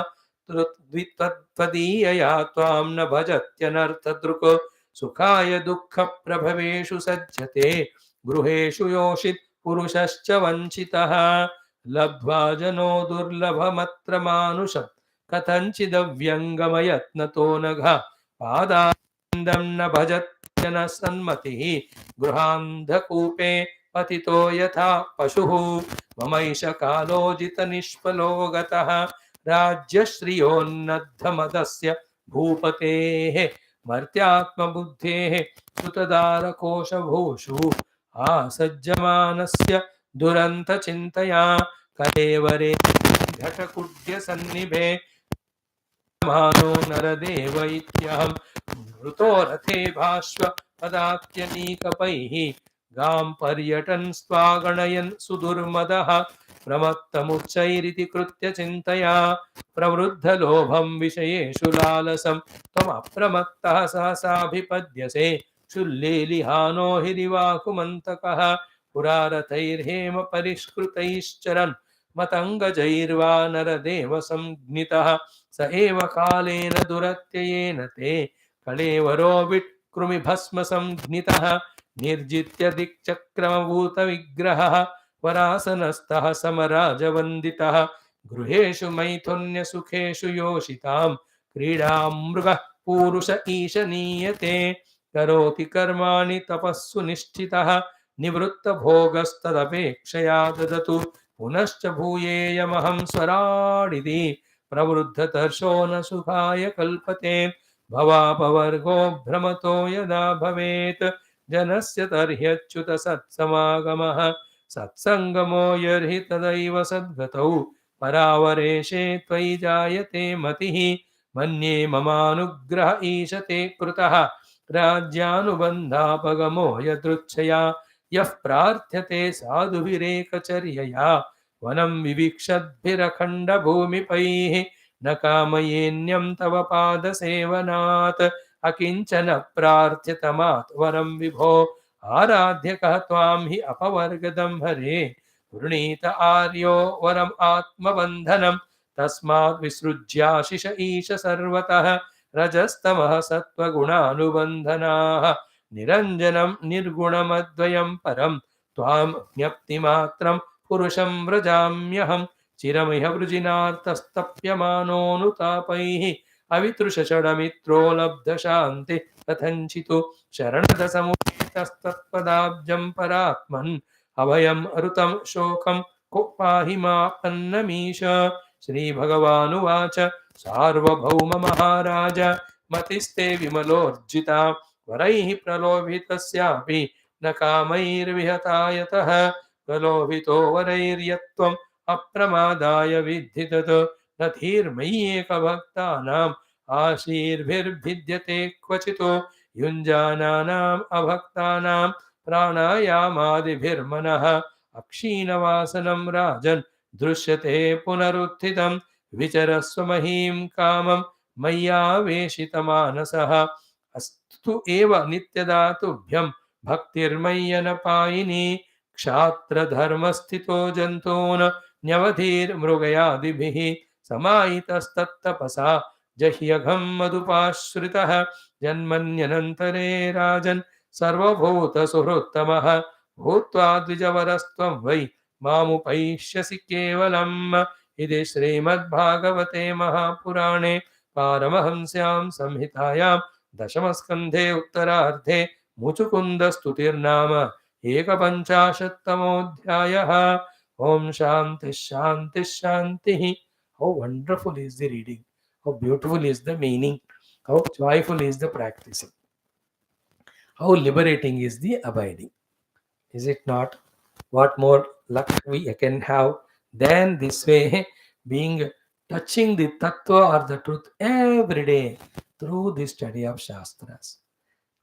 त्वदीयया त्वां न भजत्यनर्थदृक् सुखाय दुःखप्रभवेषु सज्जते गृहेषु योषित् पुरुषश्च वञ्चितः लब्ध्वा जनो दुर्लभमत्र मानुषं कथञ्चिदव्यङ्गमयत्नतो नघ पादारविन्दं न भजत्यन सन्मतिः गृहान्धकूपे पतितो यथा पशुः ममैष कालोजितनिष्फलो गतः राज्यश्रियोन्नद्धमदस्य भूपतेः मर्त्यात्मबुद्धेः कृतदारकोशभूषु आसज्जमानस्य दुरन्तचिन्तया कलेवरे घटकुड्यसन्निभे मानो नरदेव इत्यहं मृतो रथे भाष्व पदात्यनीकपैः गां पर्यटन् स्वागणयन् सुदुर्मदः प्रमत्तमुच्चैरिति कृत्य चिन्तया प्रवृद्धलोभं विषयेषु लालसं त्वमप्रमत्तः सहसाभिपद्यसे क्षुल्लेलिहानो हिरिवाकुमन्तकः पुरारथैर्हेम परिष्कृतैश्चरन् मतङ्गजैर्वा नरदेव संज्ञितः स एव कालेन दुरत्ययेन ते कलेवरो विट्कृमिभस्म संज्ञितः निर्जित्य दिक्चक्रमभूतविग्रहः वरासनस्थः समराजवन्दितः गृहेषु मैथुन्यसुखेषु योषितां क्रीडां मृगः पूरुष ईशनीयते करोति कर्माणि तपस्सु निष्ठितः निवृत्तभोगस्तदपेक्षया ददतु पुनश्च भूयेयमहं स्वराडिति प्रवृद्धतर्षो न सुखाय कल्पते भवापवर्गो भ्रमतो यदा भवेत् जनस्य तर्ह्यच्युत सत्समागमः सत्सङ्गमो यर्हि तदैव सद्गतौ परावरेशे त्वयि जायते मतिः मन्ये ममानुग्रह ईशते कृतः राज्यानुबन्धापगमो यदृच्छया यः प्रार्थ्यते साधुभिरेकचर्यया वनं विवीक्षद्भिरखण्डभूमिपैः न कामयेन्यं तव पादसेवनात् अकिञ्चन प्रार्थ्यतमात् वरं विभो आराध्य कः त्वां हि अपवर्गदं हरे वृणीत आर्यो वरम् आत्मबन्धनं तस्मात् विसृज्याशिष ईश सर्वतः रजस्तमः सत्त्वगुणानुबन्धनाः निरञ्जनं निर्गुणमद्वयं परं त्वां ज्ञप्तिमात्रं पुरुषं व्रजाम्यहं चिरमिह वृजिनार्तस्तप्यमानोऽनुतापैः अवितृषषडमित्रो लब्धशान्ति कथञ्चित् शरणदसमुपेतस्तत्पदाब्जं परात्मन् अभयम् अरुतं शोकं को पाहि मापन्नमीश श्रीभगवानुवाच सार्वभौम महाराज मतिस्ते विमलोर्जिता वरैः प्रलोभितस्यापि न कामैर्विहता यतः प्रलोभितो वरैर्यत्वम् अप्रमादाय विद्धि तत् न धीर्मय्येकभक्तानाम् आशीर्भिर्भिद्यते क्वचित् युञ्जानानाम् अभक्तानां प्राणायामादिभिर्मनः अक्षीणवासनं राजन् दृश्यते पुनरुत्थितं विचरस्व महीं कामं मय्यावेशितमानसः अस्तु एव नित्यदा तुभ्यं भक्तिर्मय्यनपायिनी क्षात्रधर्मस्थितो जन्तून् न्यवधीर्मृगयादिभिः समाहितस्तत्तपसा जह्यघं मधुपाश्रितः जन्मन्यनन्तरे राजन् सर्वभूतसुहृत्तमः भूत्वा द्विजवरस्त्वं वै मामुपैष्यसि केवलम् Iti Srimad Bhagavate Mahapurane Paramahamsyam Samhitayam Dashamaskandhe Uttarardhe Muchukunda Stutirnama Ekapanchashatamodhyayah. Om Shanti Shanti Shanti. How wonderful is the reading! How beautiful is the meaning! How joyful is the practicing! How liberating is the abiding! Is it not? What more luck we can have than this way, being touching the tattva or the truth every day through the study of Shastras?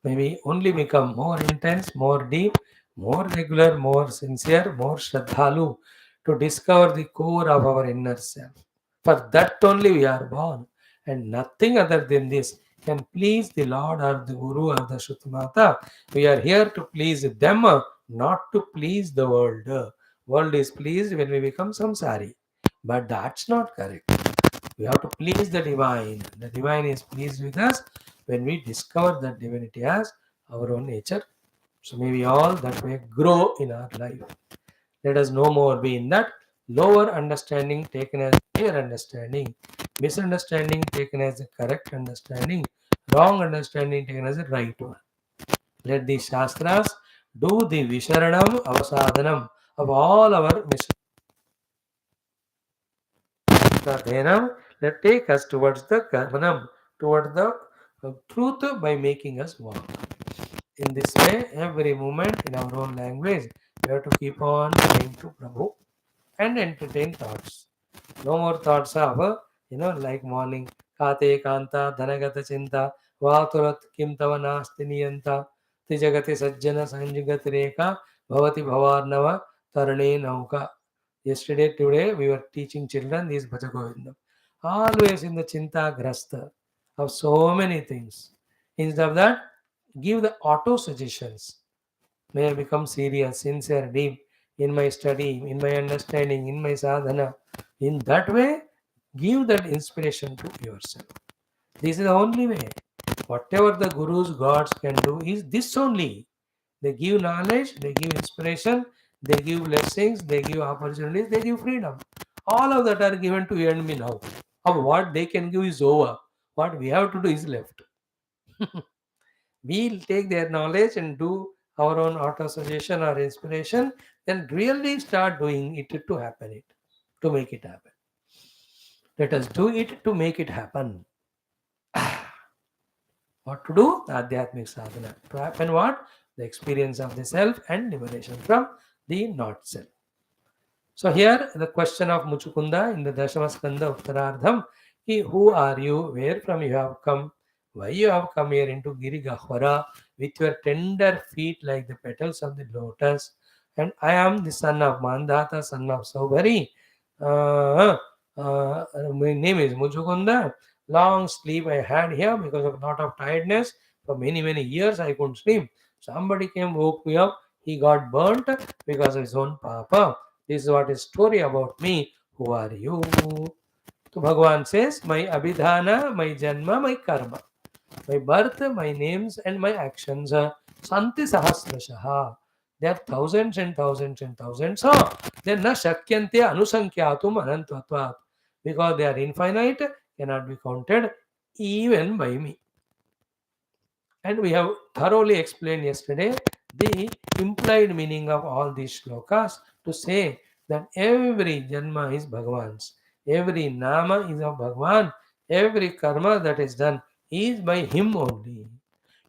May we only become more intense, more deep, more regular, more sincere, more Shraddhalu to discover the core of our inner self. For that only we are born, and nothing other than this can please the Lord or the Guru or the Shrutimata. We are here to please them, not to please the world. World is pleased when we become samsari, but that's not correct. We have to please the divine. The divine is pleased with us when we discover that divinity as our own nature. So may we all that way grow in our life. Let us no more be in that lower understanding taken as clear understanding, misunderstanding taken as the correct understanding, wrong understanding taken as the right one. Let the Shastras do the Visharanam, Avasadhanam of all our Sadhanam. Let take us towards the Karmanam, towards the truth by making us walk. In this way, every moment in our own language, we have to keep on praying to Prabhu and entertain thoughts. No more thoughts of, like morning, Kate Kanta, Dhanagata Chinta, Vaturat Kim Tava Nasti Niyanta, Tijagati Sajjana Sanjigati Reka, Bhavati Bhavarnava, Tarane Nauka. Yesterday, today, we were teaching children this Bhajagovindam. Always in the Chinta Grasta of so many things. Instead of that, give the auto suggestions. May I become serious, sincere, deep in my study, in my understanding, in my sadhana. In that way, give that inspiration to yourself. This is the only way. Whatever the gurus, gods can do is this only. They give knowledge, they give inspiration, they give blessings, they give opportunities, they give freedom. All of that are given to you and me now. Of what they can give is over. What we have to do is left. We'll take their knowledge and do our own auto suggestion or inspiration, then really start doing it to happen it, to make it happen. Let us do it to make it happen. What to do? Adhyatmic sadhana. To happen what? The experience of the self and liberation from the not self. So here the question of Muchukunda in the Dashamaskanda Uttarardham, who are you, where from you have come, why you have come here into Girigahvara with your tender feet like the petals of the lotus, and I am the son of Mandata, son of Saubhari. My name is Muchukunda. Long sleep I had here because of lot of tiredness. For many, many years I couldn't sleep. Somebody came, woke me up. He got burnt because of his own papa. This is what is story about me. Who are you? So Bhagavan says, my abhidhana, my janma, my karma, my birth, my names, and my actions are santi sahasrashaha. There are thousands and thousands and thousands. So they are na shakyante anusankyatum anantvatvat. Because they are infinite, cannot be counted even by me. And we have thoroughly explained yesterday the implied meaning of all these shlokas to say that every janma is Bhagavan's, every nama is of Bhagavan, every karma that is done is by him only.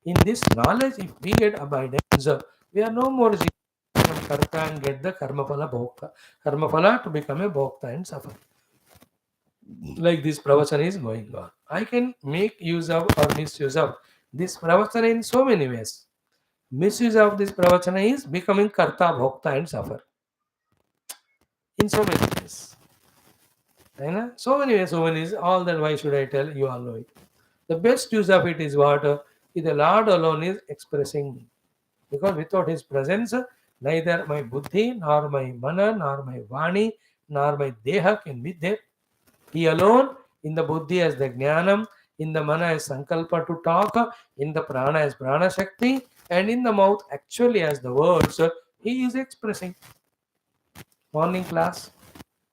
In this knowledge, if we get abundance, we are no more become karta and get the karma phala bhokta. Karma phala to become a bhokta and suffer. Like this pravachan is going on. I can make use of or misuse of this pravachana in so many ways. Misuse of this pravachana is becoming karta, bhokta and suffer. In so many ways. So many ways, all that why should I tell? You all know it. The best use of it is what? The Lord alone is expressing. Because without his presence, neither my buddhi, nor my mana, nor my vani, nor my deha can be there. He alone, in the buddhi as the jnanam, in the mana as sankalpa to talk, in the prana as prana shakti, and in the mouth actually as the words, he is expressing. Morning class.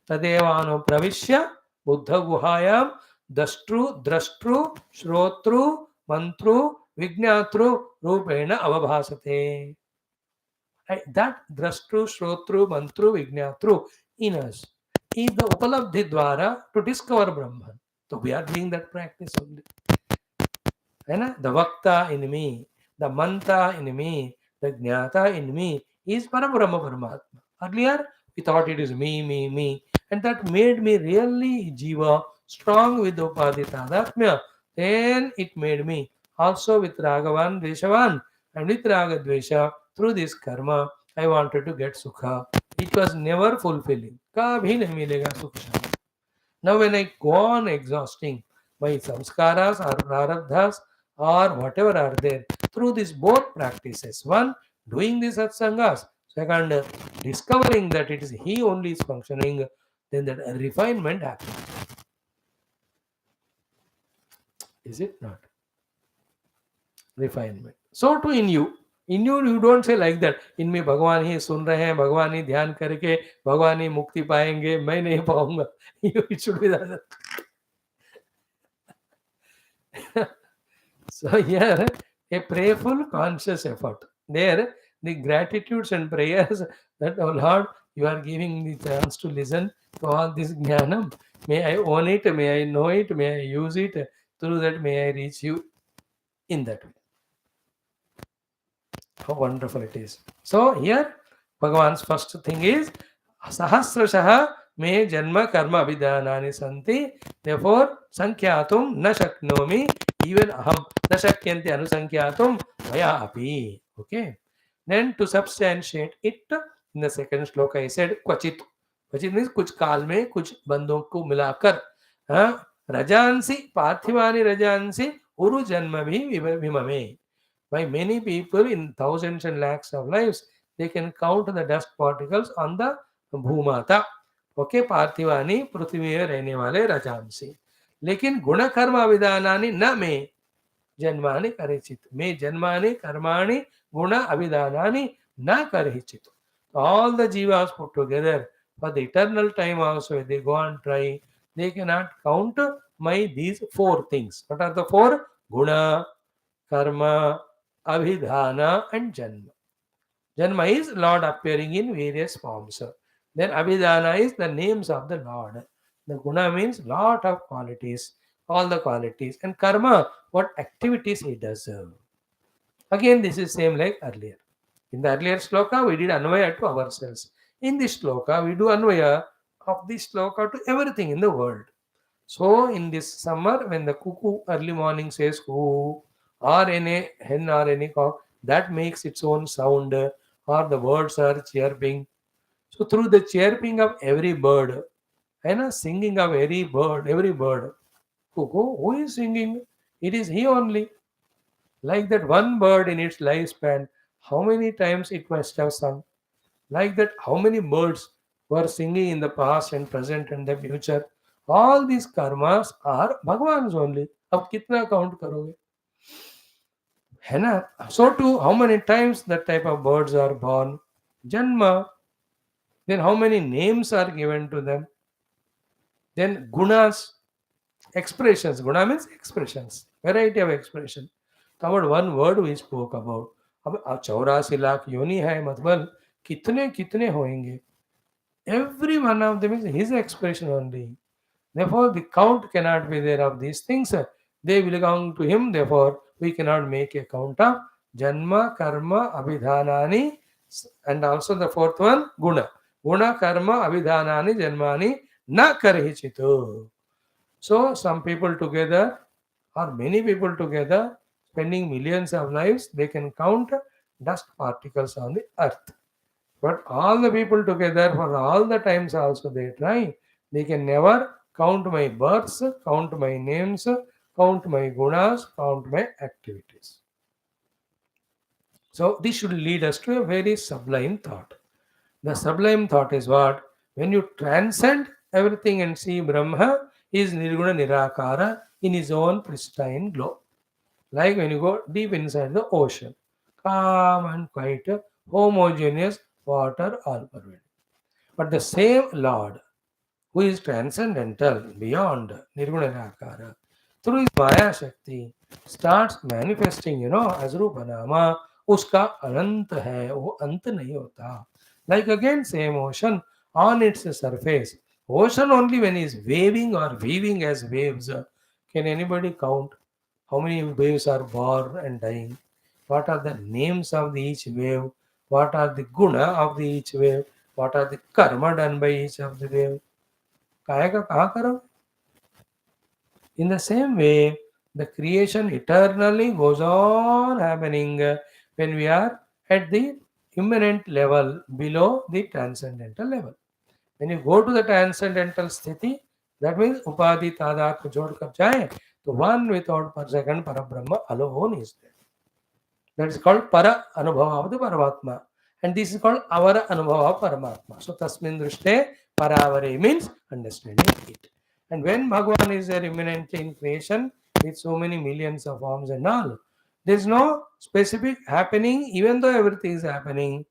तदेवानु प्रविश्य बुद्ध गुहायां द्रष्टृ श्रोतृ मंत्रु विज्ञातृ रूपेण अवभासते. That drashtru, shrotru, mantru, vignatru in us is the upalabdhi dwara to discover Brahman. So we are doing that practice only. The Vakta in me, the Manta in me, the Jnata in me is Parabrahma Paramatma. Earlier we thought it is me, and that made me really Jiva strong with Upadhi Tadatmya. Then it made me also with Ragavan, Dveshavan, and with Ragadvesha through this karma I wanted to get Sukha. It was never fulfilling. Kabhi nahi milega Sukha. Now, when I go on exhausting my samskaras or prarabdhas or whatever are there through these both practices, one, doing these satsangas, second, discovering that it is he only is functioning, then that refinement happens. Is it not? Refinement. So too in you. In you don't say like that. इनमें भगवान ही सुन रहे हैं, भगवान ही ध्यान करके भगवान ही मुक्ति पाएंगे, मैं नहीं पाऊंगा. It should be that. So here, a prayerful, conscious effort. There, the gratitudes and prayers that, oh Lord, you are giving me the chance to listen to all this jnanam. May I own it, may I know it, may I use it. Through that, may I reach you in that way. How wonderful it is. So here, Bhagavan's first thing is, Sahasrashaha me janma karma abhidanani santi. Therefore, sankhyatum na shaknomi. Even aham na shakyanti anusankyatum maya api. Okay. Then to substantiate it, in the second shloka I said kvachit. Kvachit means kuch kaal mein kuch bandon ko milakar. Rajansi, parthivani rajansi, uru janma bhi vimame. By many people in thousands and lakhs of lives, they can count the dust particles on the bhumata. Okay, पार्थिवानी पृथ्वी में रहने वाले रजांसी. लेकिन गुण कर्म अभिधानानि न मे जन्मानि करेचित. मे जन्मानि कर्माणि गुण अभिधानानि न करेचित. All the jivas put together for the eternal time also, they go and try, they cannot count my these four things. What are the four? Guna, karma, abhidhana and janma. Janma is Lord appearing in various forms. Then abhidhana is the names of the Lord. The guna means lot of qualities, all the qualities. And karma, what activities he does. Again, this is same like earlier. In the earlier sloka, we did anvaya to ourselves. In this sloka, we do anvaya of this sloka to everything in the world. So, in this summer, when the cuckoo early morning says coo, or any hen or any cock, that makes its own sound, or the birds are chirping. So, through the chirping of every bird, and singing of every bird, cuckoo, who is singing? It is he only. Like that one bird in its lifespan, how many times it must have sung? Like that, how many birds were singing in the past and present and the future? All these karmas are Bhagavan's only. अब कितना count करोगे? है ना? So too, how many times that type of birds are born? Janma. Then how many names are given to them? Then gunas, expressions. Guna means expressions. Variety of expression. About one word we spoke about. अब 84 लाख योनि है मतलब कितने कितने होंगे? Every one of them is his expression only. Therefore, the count cannot be there of these things. They belong to him. Therefore, we cannot make a count of janma, karma, abhidhanani, and also the fourth one, guna. Guna, karma, abhidhanani, janmani, na karhichitu. So, some people together, or many people together, spending millions of lives, they can count dust particles on the earth. But all the people together for all the times also they try, they can never count my births, count my names, count my gunas, count my activities. So this should lead us to a very sublime thought. The sublime thought is what? When you transcend everything and see Brahma, he is Nirguna Nirakara in his own pristine glow. Like when you go deep inside the ocean, calm and quiet, homogeneous water all pervading. But the same Lord, who is transcendental beyond Nirguna Nirakara, through his Maya Shakti, starts manifesting, as Rupa Nama, uska anant hai, wo ant nahi hota. Like again, same ocean on its surface. Ocean only when is waving or weaving as waves. Can anybody count how many waves are born and dying? What are the names of the each wave? What are the guna of the each wave? What are the karma done by each of the wave? काहे का कहाँ करो? In the same way, the creation eternally goes on happening when we are at the immanent level below the transcendental level. When you go to the transcendental sthiti, that means upadhi tadat को जोड़ कर जाए तो one without per second parabrahma alone is there. That is called para anubhava of the Paramatma. And this is called avara anubhava of Paramatma. So tasmin drishte paravare means understanding it. And when Bhagavan is there immanently in creation with so many millions of forms and all, there is no specific happening even though everything is happening.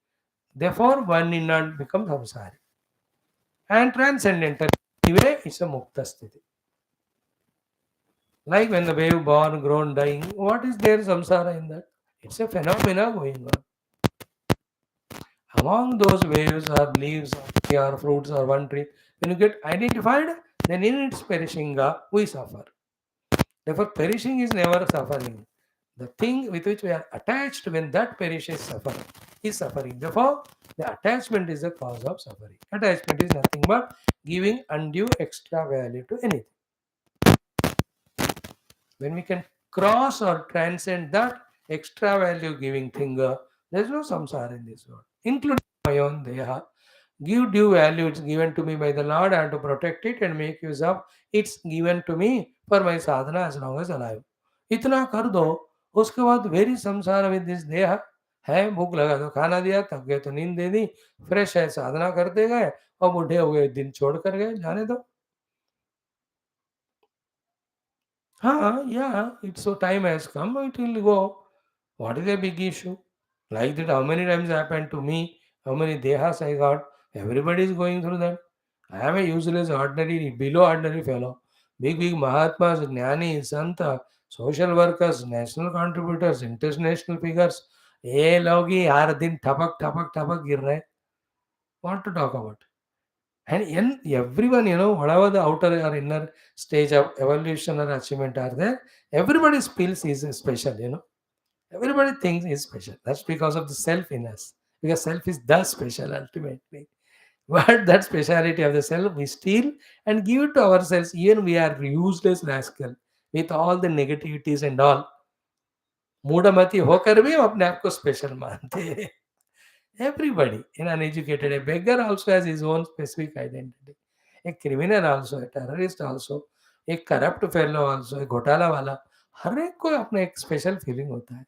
Therefore, one need not become samsari. And transcendental anyway, it's a mukta sthiti. Like when the wave born, grown, dying, what is there samsara in that? It's a phenomena going on. Among those waves or leaves or tree or fruits or one tree, when you get identified, then in its perishing, we suffer. Therefore, perishing is never suffering. The thing with which we are attached when that perishes is suffering. Therefore, the attachment is the cause of suffering. Attachment is nothing but giving undue extra value to anything. When we can cross or transcend that extra value giving thing, there is no samsara in this world, including my own deha. Give due value, it's given to me by the Lord. I have to protect it and make use of it's given to me for my sadhana as long as alive. इतना कर दो उसके बाद very संसार with this देह है भूख लगा तो खाना दिया थक गए तो नींद दे दी फ्रेश है साधना करते गए और बूढ़े हो गए दिन छोड़ कर गए जाने दो yeah, it's so time has come, it will go. What is a big issue? Like that, how many times happened to me? How many dehas I got? Everybody is going through that. I am a useless, ordinary, below ordinary fellow. Big Mahatmas, Jnani, Santa, social workers, national contributors, international figures. ये लोग ही हर दिन ठपक ठपक ठपक गिर रहे हैं. What to talk about? And in everyone, whatever the outer or inner stage of evolution or achievement are there, everybody feels is special. Everybody thinks is special. That's because of the self in us. Because self is the special ultimately. But that speciality of the self we steal and give it to ourselves. Even we are useless rascal with all the negativities and all. मूढ़मती होकर भी हम अपने आप को special मानते हैं. Everybody, an uneducated, a beggar also has his own specific identity. A criminal also, a terrorist also, a corrupt fellow also, a घोटाला वाला, हर एक को अपना एक स्पेशल फीलिंग होता है.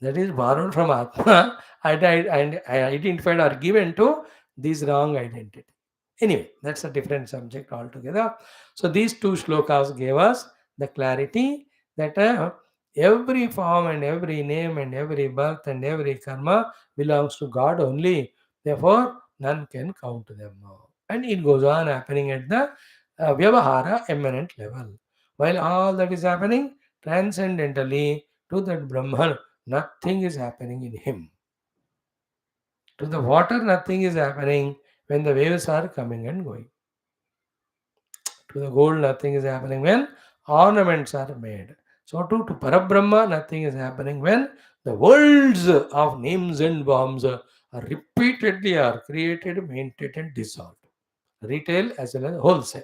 That is borrowed from Atma and identified or given to this wrong identity. Anyway, that's a different subject altogether. So these two shlokas gave us the clarity that every form and every name and every birth and every karma belongs to God only. Therefore, none can count them. And it goes on happening at the Vyavahara eminent level. While all that is happening transcendentally to that Brahman, nothing is happening in him. To the water, nothing is happening when the waves are coming and going. To the gold, nothing is happening when ornaments are made. So too, to Parabrahma, nothing is happening when the worlds of names and forms are repeatedly are created, maintained, and dissolved. Retail as well as wholesale.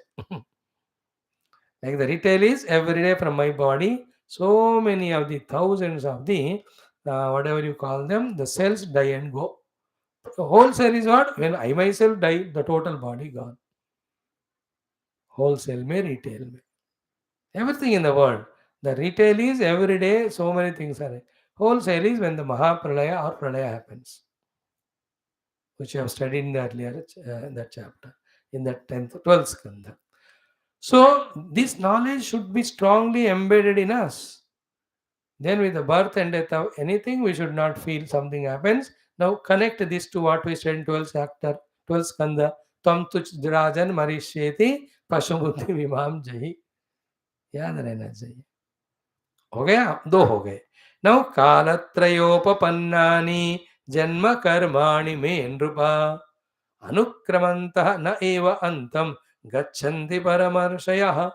Like the retail is every day from my body, so many of the thousands of the whatever you call them, the cells die and go. The wholesale is what? When I myself die, the total body gone. Wholesale may retail may. Everything in the world. The retail is every day, so many things are. Wholesale is when the Maha Pralaya or Pralaya happens, which you have studied in the earlier that chapter, in the 10th, 12th Skandha. So, this knowledge should be strongly embedded in us. Then, with the birth and death of anything, we should not feel something happens. Now, connect this to what we said in 12th chapter, 12th Skandha. तम तुच राजन मरिष्येति पशुबुद्धि विमाम जही। याद रहना चाहिए। हो गया, दो हो गए। नौ कालत्रयोपपन्नानि जन्म कर्माणि मे नृपा अनुक्रमन्तः न एव अन्तं गच्छन्ति परमर्षयः.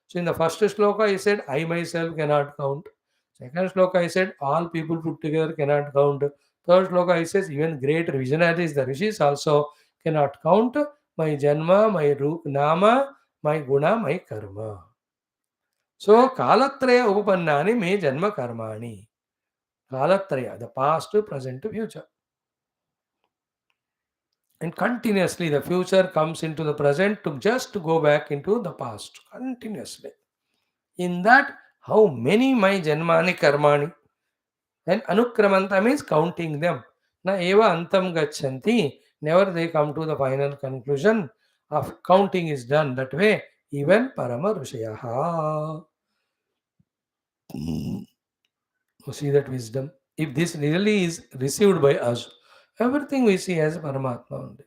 So in the first shloka he said, I myself cannot count. Second shloka he said, all people put together cannot count. Third shloka he says, even great visionaries, the rishis also cannot count my janma, my nama, my guna, my karma. So kalatraya upapannani me janma karmani. Kalatraya, the past, present, future. And continuously the future comes into the present to just to go back into the past. Continuously. In that, how many my janmani karmani? And anukramanta means counting them. Na eva antam gachanti. Never they come to the final conclusion of counting is done that way. Even parama rushayaha. You see that wisdom? If this really is received by us, everything we see as Paramatma only.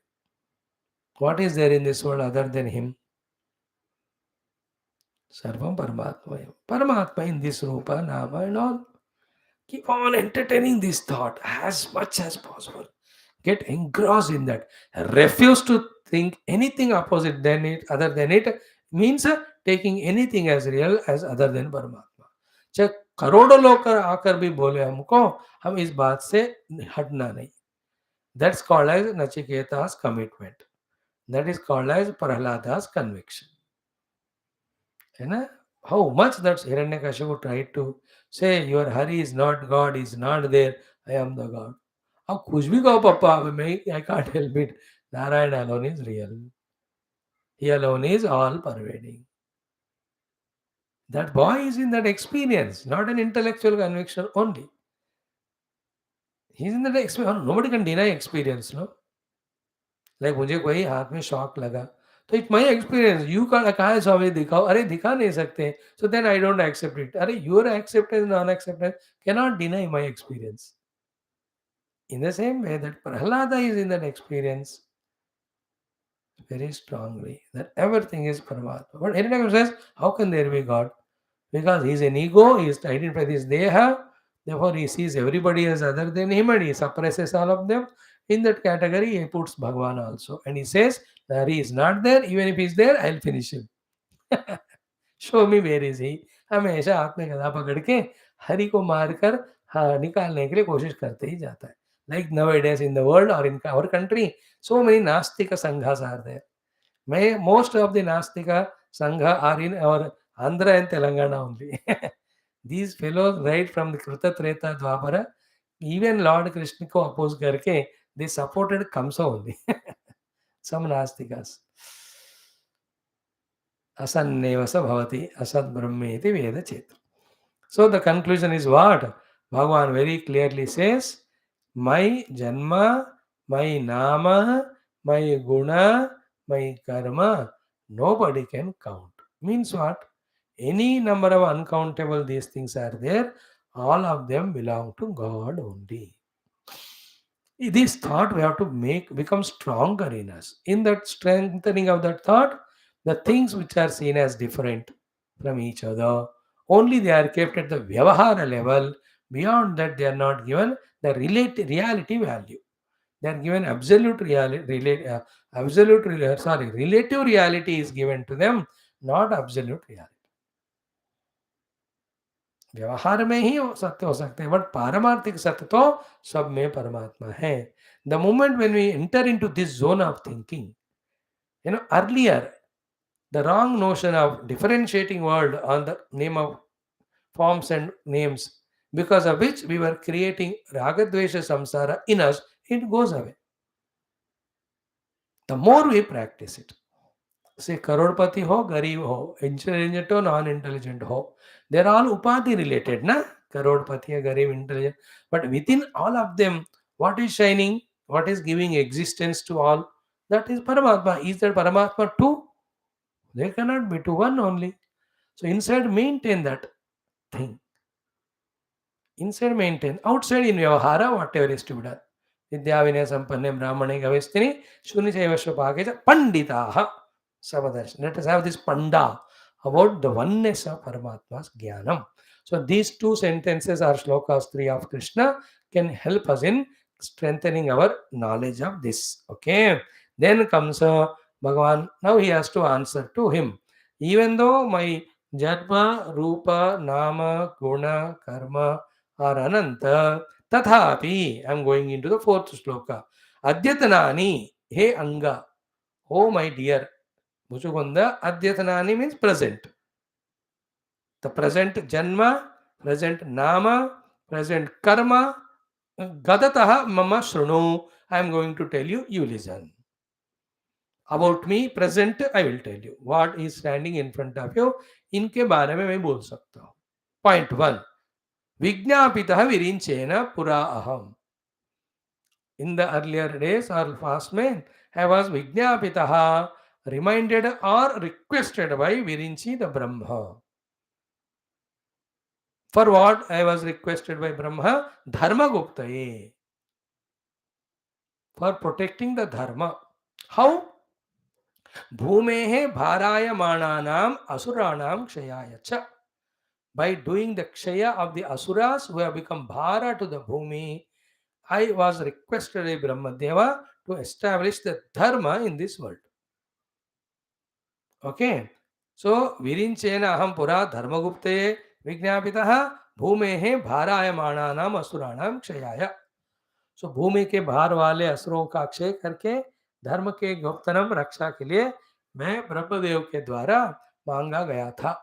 What is there in this world other than Him? Sarvam Paramatma. Paramatma in this Rupa, Nama and all. Keep on entertaining this thought as much as possible. Get engrossed in that. Refuse to think anything opposite than it, other than it, means taking anything as real as other than परमात्मा. चाहे करोड़ों लोग आकर भी बोले हमको, हम इस बात से हटना नहीं. That's called as Nachiketa's commitment. That is called as Prahlada's conviction. है ना? How much that Hiranyakashipu tried to say, your Hari is not God, is not there, I am the God. अब कुछ भी कहो पप्पा, मैं I can't help it. Narayana alone is real. He alone is all pervading. That boy is in that experience, not an intellectual conviction only. He's in that experience. Nobody can deny experience, no? Like मुझे कोई हाथ में shock लगा, तो it's my experience. You का कहा है स्वामी दिखाओ, अरे दिखा नहीं सकते. So then I don't accept it. अरे your acceptance non acceptance cannot deny my experience. In the same way that Prahlada is in that experience very strongly, that everything is Paramatma. But Hiranyakashipu says, how can there be God? Because he is an ego, he is identified with his deha, therefore he sees everybody as other than him and he suppresses all of them. In that category, he puts Bhagavan also. And he says, Hari is not there, even if he is there, I'll finish him. Show me where is he. हमेशा हाथ में गदा पकड़ के हरि को मारकर हाँ निकालने के लिए कोशिश करते ही जाता है. Like nowadays in the world or in our country, so many Nastika Sanghas are there. Most of the Nastika Sangha are in our Andhra and Telangana only. These fellows right from the Kruta Treta Dwapara, even Lord Krishna को oppose करके they supported Kamsa only. Some Nastikas. Asanneva sa bhavati asad brahmeti veda chet. So the conclusion is what? Bhagavan very clearly says, my janma, my nama, my guna, my karma, nobody can count. Means what? Any number of uncountable these things are there, all of them belong to God only. This thought we have to make become stronger in us. In that strengthening of that thought, the things which are seen as different from each other, only they are kept at the Vyavahara level. Beyond that, they are not given the reality value. They are given absolute relative reality is given to them, not absolute reality. व्यवहार में ही सत्य हो सकते हैं, but पारमार्थिक सत्य तो सब में परमात्मा है. The moment when we enter into this zone of thinking, earlier the wrong notion of differentiating world on the name of forms and names, because of which we were creating ragadvesha samsara in us, it goes away the more we practice it. से करोड़पति हो गरीब हो intelligent हो non intelligent हो, देर all उपाधि related ना, करोड़पति या गरीब intelligent, but within all of them what is shining, what is giving existence to all, that is Paramatma. Is that Paramatma two? They cannot be two, one only. So inside maintain that thing. Inside maintain. Outside in Vyavahara, whatever is to be done. विद्या विनय संपन्ने ब्राह्मणे गविस्तिनि शून्य चैव स्वभागे च पंडिताः समदर्शन. Let us have this panda about the oneness of Paramatma's Jnanam. So these two sentences or shlokas 3 of Krishna can help us in strengthening our knowledge of this. Okay. Then comes Bhagavan. Now he has to answer to him. Even though my Jatma, Rupa, Nama, Guna, Karma are Ananta, Tathapi, I am going into the fourth shloka. Adyatanani, he Anga, oh my dear Muchukunda, Adyatanani means present. The present Janma, present Nama, present Karma, Gadataha Mama Shrunu, I am going to tell you, you listen. About me, present, I will tell you. What is standing in front of you, इनके बारे में मैं बोल सकता हूँ. Point 1. विज्ञापितः विरिंचेन पुरा अहम. In the earlier days or past men, I was Vijnapitaha, reminded or requested by Virinchi the Brahma. For what I was requested by Brahma? Dharma Guptaye. For protecting the Dharma. How? Bhumehe Bharayamananam Asuranam Kshayayacha. By doing the Kshaya of the Asuras who have become Bhara to the Bhumi, I was requested by Brahmadeva to establish the Dharma in this world. Okay. So, Virinchena aham pura dharmagupte vignapitaha bhumehe bharayamananam asuranam kshayaya. So, भूमि के भार वाले असुरों का क्षय करके धर्म के गुप्तनम रक्षा के लिए मैं ब्रह्मदेव के द्वारा मांगा गया था.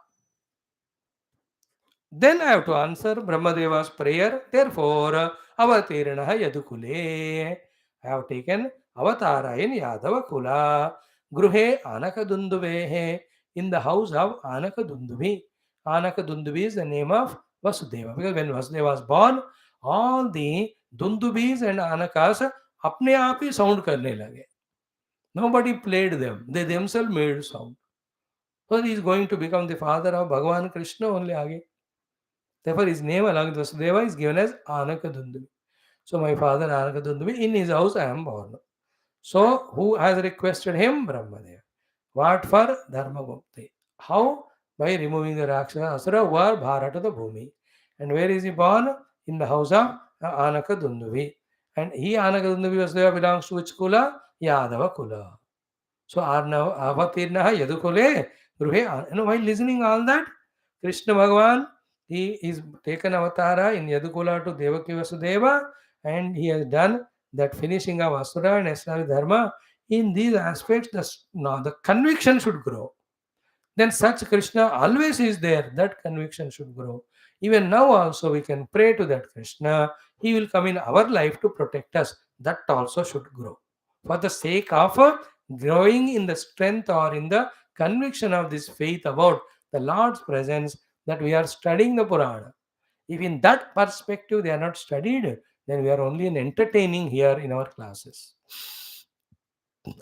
Then I have to answer Brahmadeva's prayer. Therefore, avatirana yadukule. I have taken avatara in Yadava Kula. Gruhe Anakadunduvehe. In the house of Anakadunduvi. Anakadunduvi is the name of Vasudeva. Because when Vasudeva was born, all the Dundubis and Anakas अपने आप ही sound करने लगे. Nobody played them. They themselves made sound. So he is going to become the father of Bhagavan Krishna only आगे. Therefore, his name along with Vasudeva is given as Anakadunduvi. So, my father Anakadunduvi, in his house I am born. So, who has requested him? Brahmadeva. What for? Dharma Gupte. How? By removing the Rakshasa Asura who are Bhara to the Bhumi. And where is he born? In the house of Anakadunduvi. And he, Anakadunduvi Vasudeva, belongs to which Kula? Yadava Kula. So, Arnav Avatirnaha Yadukule. While listening all that, Krishna Bhagavan, he is taken avatara in Yadukula to Devaki Vasudeva, and he has done that finishing of Asura and established Dharma. In these aspects, the conviction should grow. Then such Krishna always is there. That conviction should grow. Even now also we can pray to that Krishna. He will come in our life to protect us. That also should grow. For the sake of growing in the strength or in the conviction of this faith about the Lord's presence, that we are studying the Purana. If in that perspective they are not studied, then we are only entertaining here in our classes.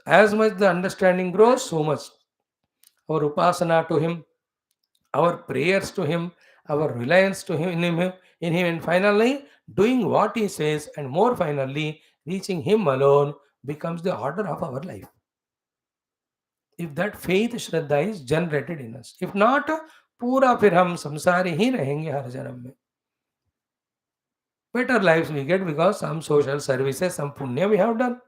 As much the understanding grows, so much our upasana to him, our prayers to him, our reliance to him in him, and finally doing what he says, and more finally reaching him alone becomes the order of our life. If that faith Shraddha is generated in us. If not, पूरा फिर हम संसारी ही रहेंगे हर जन्म में. Better lives we get because some social services, some punya we have done.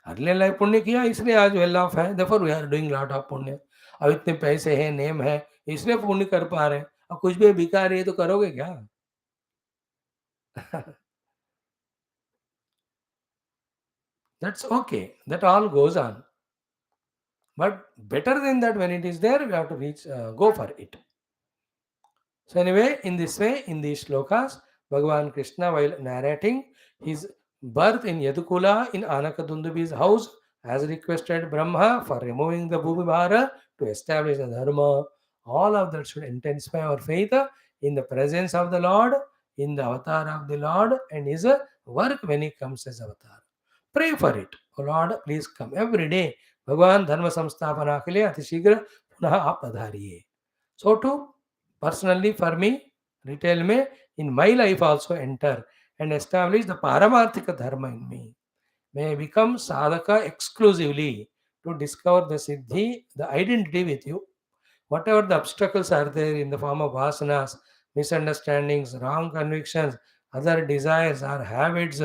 Earlier life पुण्य किया इसलिए आज वेल ऑफ है. Therefore we are doing lot of पुण्य. अब इतने पैसे हैं, नेम है, इसलिए पुण्य कर पा रहे हैं. अब कुछ भी भिखारी है तो करोगे क्या? That's okay. That all goes on. But better than that, when it is there, we have to reach, go for it. So anyway, in this way, in these shlokas, Bhagavan Krishna, while narrating his birth in Yadukula in Anakadundubi's house, has requested Brahma for removing the Bhumibhara to establish the Dharma. All of that should intensify our faith in the presence of the Lord, in the avatar of the Lord, and his work when he comes as avatar. Pray for it. Oh Lord, please come every day. Bhagavan Dharma Samstapana ke liye अतिशीघ्र पुनः आप पधारिए. So too, personally for me, retail में, in my life also enter and establish the Paramarthika Dharma in me. may become sadhaka exclusively to discover the siddhi, the identity with you. Whatever the obstacles are there in the form of vasanas, misunderstandings, wrong convictions, other desires or habits,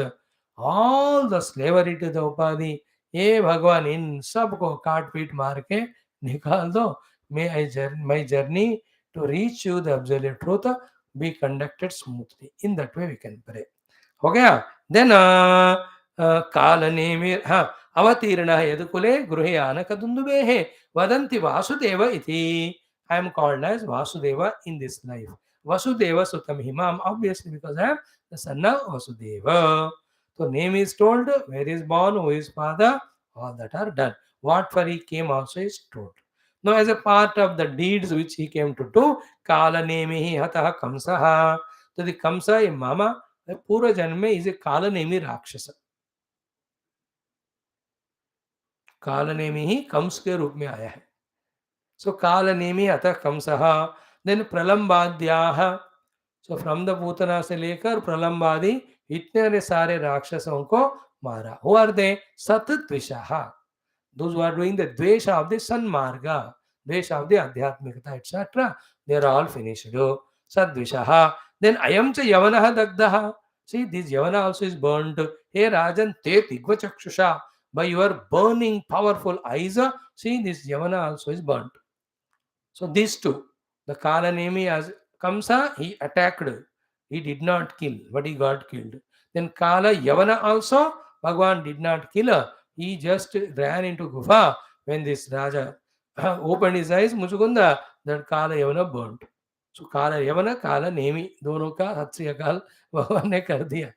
all the slavery to the upadhi, ये भगवान इन सब को काट पीट मार के निकाल दो. May my journey to reach you the absolute truth be conducted smoothly. In that way we can pray. हो गया. देन काल नेमि हाँ अवतीर्णः यदुकुले गृहे आनकदुन्दुभेः वदन्ति वासुदेव इति. I am called as Vasudeva in this life. Vasudeva Sutam Himam, obviously because I am the son of Vasudeva. So name is told, where is born, who is father, all that are done. What for he came also is told. Now as a part of the deeds which he came to do, Kala Nemihi Hataha Kamsaha. So the Kamsa in Mama, पूर्व जन्म में इसे कालनेमी राक्षस, कालनेमी ही कंस के रूप में आया है. सो कालनेमी अतः कंसः. देन प्रलंबाद्याः. सो फ्रॉम द पूतना से लेकर प्रलंबादि इतने सारे राक्षसों को मारा. Who are they? सतद्विषः. Those who are doing the dvesha of the sanmarga, dvesha of the adhyatmikata, etc., they are all finished. Sadvishaha. Then ayam cha yavanaha dagdaha. See, this yavana also is burnt. Hey Rajan, te tigva chakshusha. By your burning powerful eyes, see, this yavana also is burnt. So these two, the Kalanemi as Kamsa, he attacked. He did not kill, but he got killed. Then Kala Yavana also, Bhagwan did not kill her. He just ran into Gufa when this Raja opened his eyes, Muchukunda, that Kala Yavana burnt. So Kala Yavana, Kala Nemi, दोनों का हत्या काल भगवान ने कर दिया.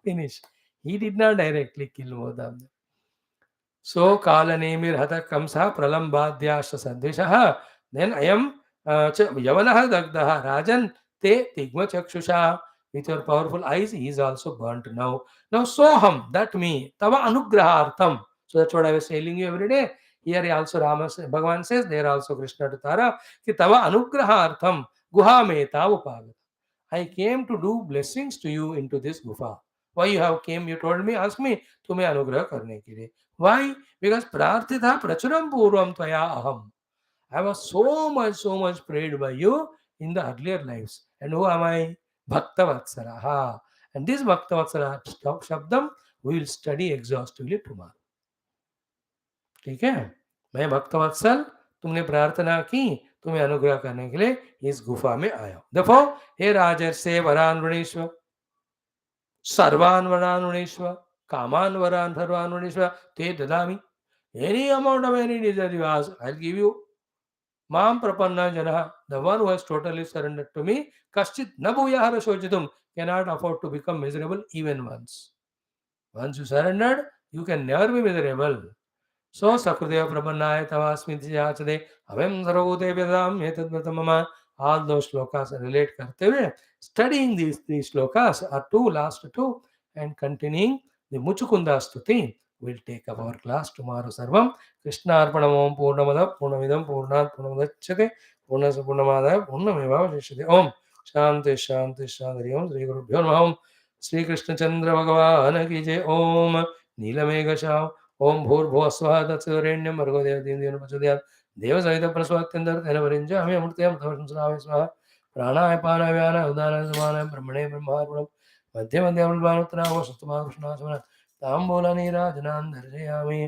Finish. He did not directly kill both of them. So Kalanemir Hata Kamsa Pralambadhyasha Sadvishaha. Then I am Yavanaha Dagdaha Rajan Te Tigma Chakshusha. With your powerful eyes, he is also burnt now. Now Soham, that me, Tava Anugrahartham. So that's what I was telling you every day. Here also Rama Bhagavan says, there also Krishna to Tara, Ki Tava Anugrahartham Guha Me Tavupagata. I came to do blessings to you into this gufa. Why you have came? You told me, ask me, तुम्हें अनुग्रह करने के लिए. Why? Because प्रार्थिता प्रचुरम पूर्वम त्वया aham. I was so much prayed by you in the earlier lives. And who am I? Bhakta Vatsara. Ha. And this Bhakta Vatsara Shabdam we will study exhaustively tomorrow. ठीक है. मैं भक्त वत्सल, तुमने प्रार्थना की, तुम्हें अनुग्रह करने के लिए इस गुफा में आया. देखो, हे राजर्षे वरान वृणीश्व, सर्वान वरान वृणीश्व, कामान वरान सर्वान वृणीश्व, ते ददामि. Any amount of any desire you ask, I'll give you. Mam prapanna janaha, the one who has totally surrendered to me, kaschit na bhuyahara shochitum, cannot afford to become miserable even once. Once you surrendered, you can never be miserable. So Sakudeva Prabhanaya Tavasmiti Jachade Avam Sarvute Vedam Etadvrata Mama. All those shlokas relate karte hue. Studying these three shlokas are last two, and continuing the Muchukunda Stuti. We'll take up our class tomorrow. Sarvam Krishna Arpanam Purnamada Purnamidam Purnat Purnamudachyate Purnasa Purnamada Purnameva Shishade. Om Shanti Shanti Shanti Om Sri Guru Bhyo Namaha. Sri Krishna Chandra Bhagavan Ki Jai. Om Neelamegha Shah. ओम भूर्भुवः स्वः तत्सवितुर्वरेण्यं भर्गो देवस्य प्रचोदयात्. देवसहितं प्रसवाक्यन्तर्तेन हमें अमृतयं स्वाहा. प्राणाय पानाय व्यानाय उदानाय समानाय ब्रह्मणे ब्रह्मार्पणं मध्ये मध्ये अमृतपानोत्तरावो सत्यमाकृष्णासमनात् ताम्बूलनीराजनान् दर्शयामि.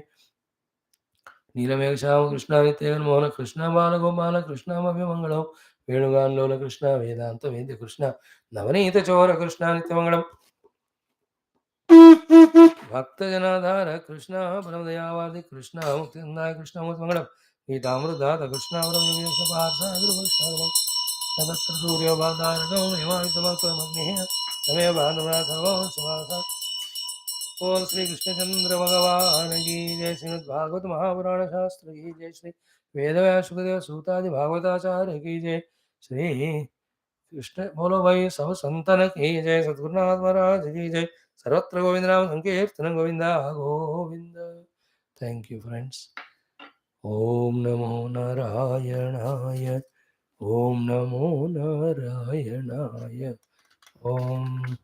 नीलमेघश्याम कृष्णानित्यगन्मोहन कृष्ण बालगोपाल कृष्णामभिमङ्गलौ वेणुगानलोल कृष्ण वेदान्त वेद्य कृष्ण नवनीतचोर कृष्णानित्यमङ्गलम्. भक्तजनाधार कृष्ण परमदयावादि कृष्ण मुक्तिदाय कृष्ण मंगलम. गीतामृतदात कृष्ण तत्र सूर्यो भादारकं हिमायितमग्निः तमेव भानुना सर्वं समासः. बोल श्री कृष्णचंद्र भगवान की जय. श्रीमद् भागवत महापुराण शास्त्र की जय. श्री वेदव्यास सुखदेव सूतादि भागवताचार्य की जय. श्री कृष्ण बोलो भाई सब संतन की जय. सद्गुरुनाथ महाराज की जय. सर्वत्र गोविंद नाम संकीर्तन Govinda Govind. Thank you friends. Om नमो नारायणाय. ओम नमो नारायणाय. ओम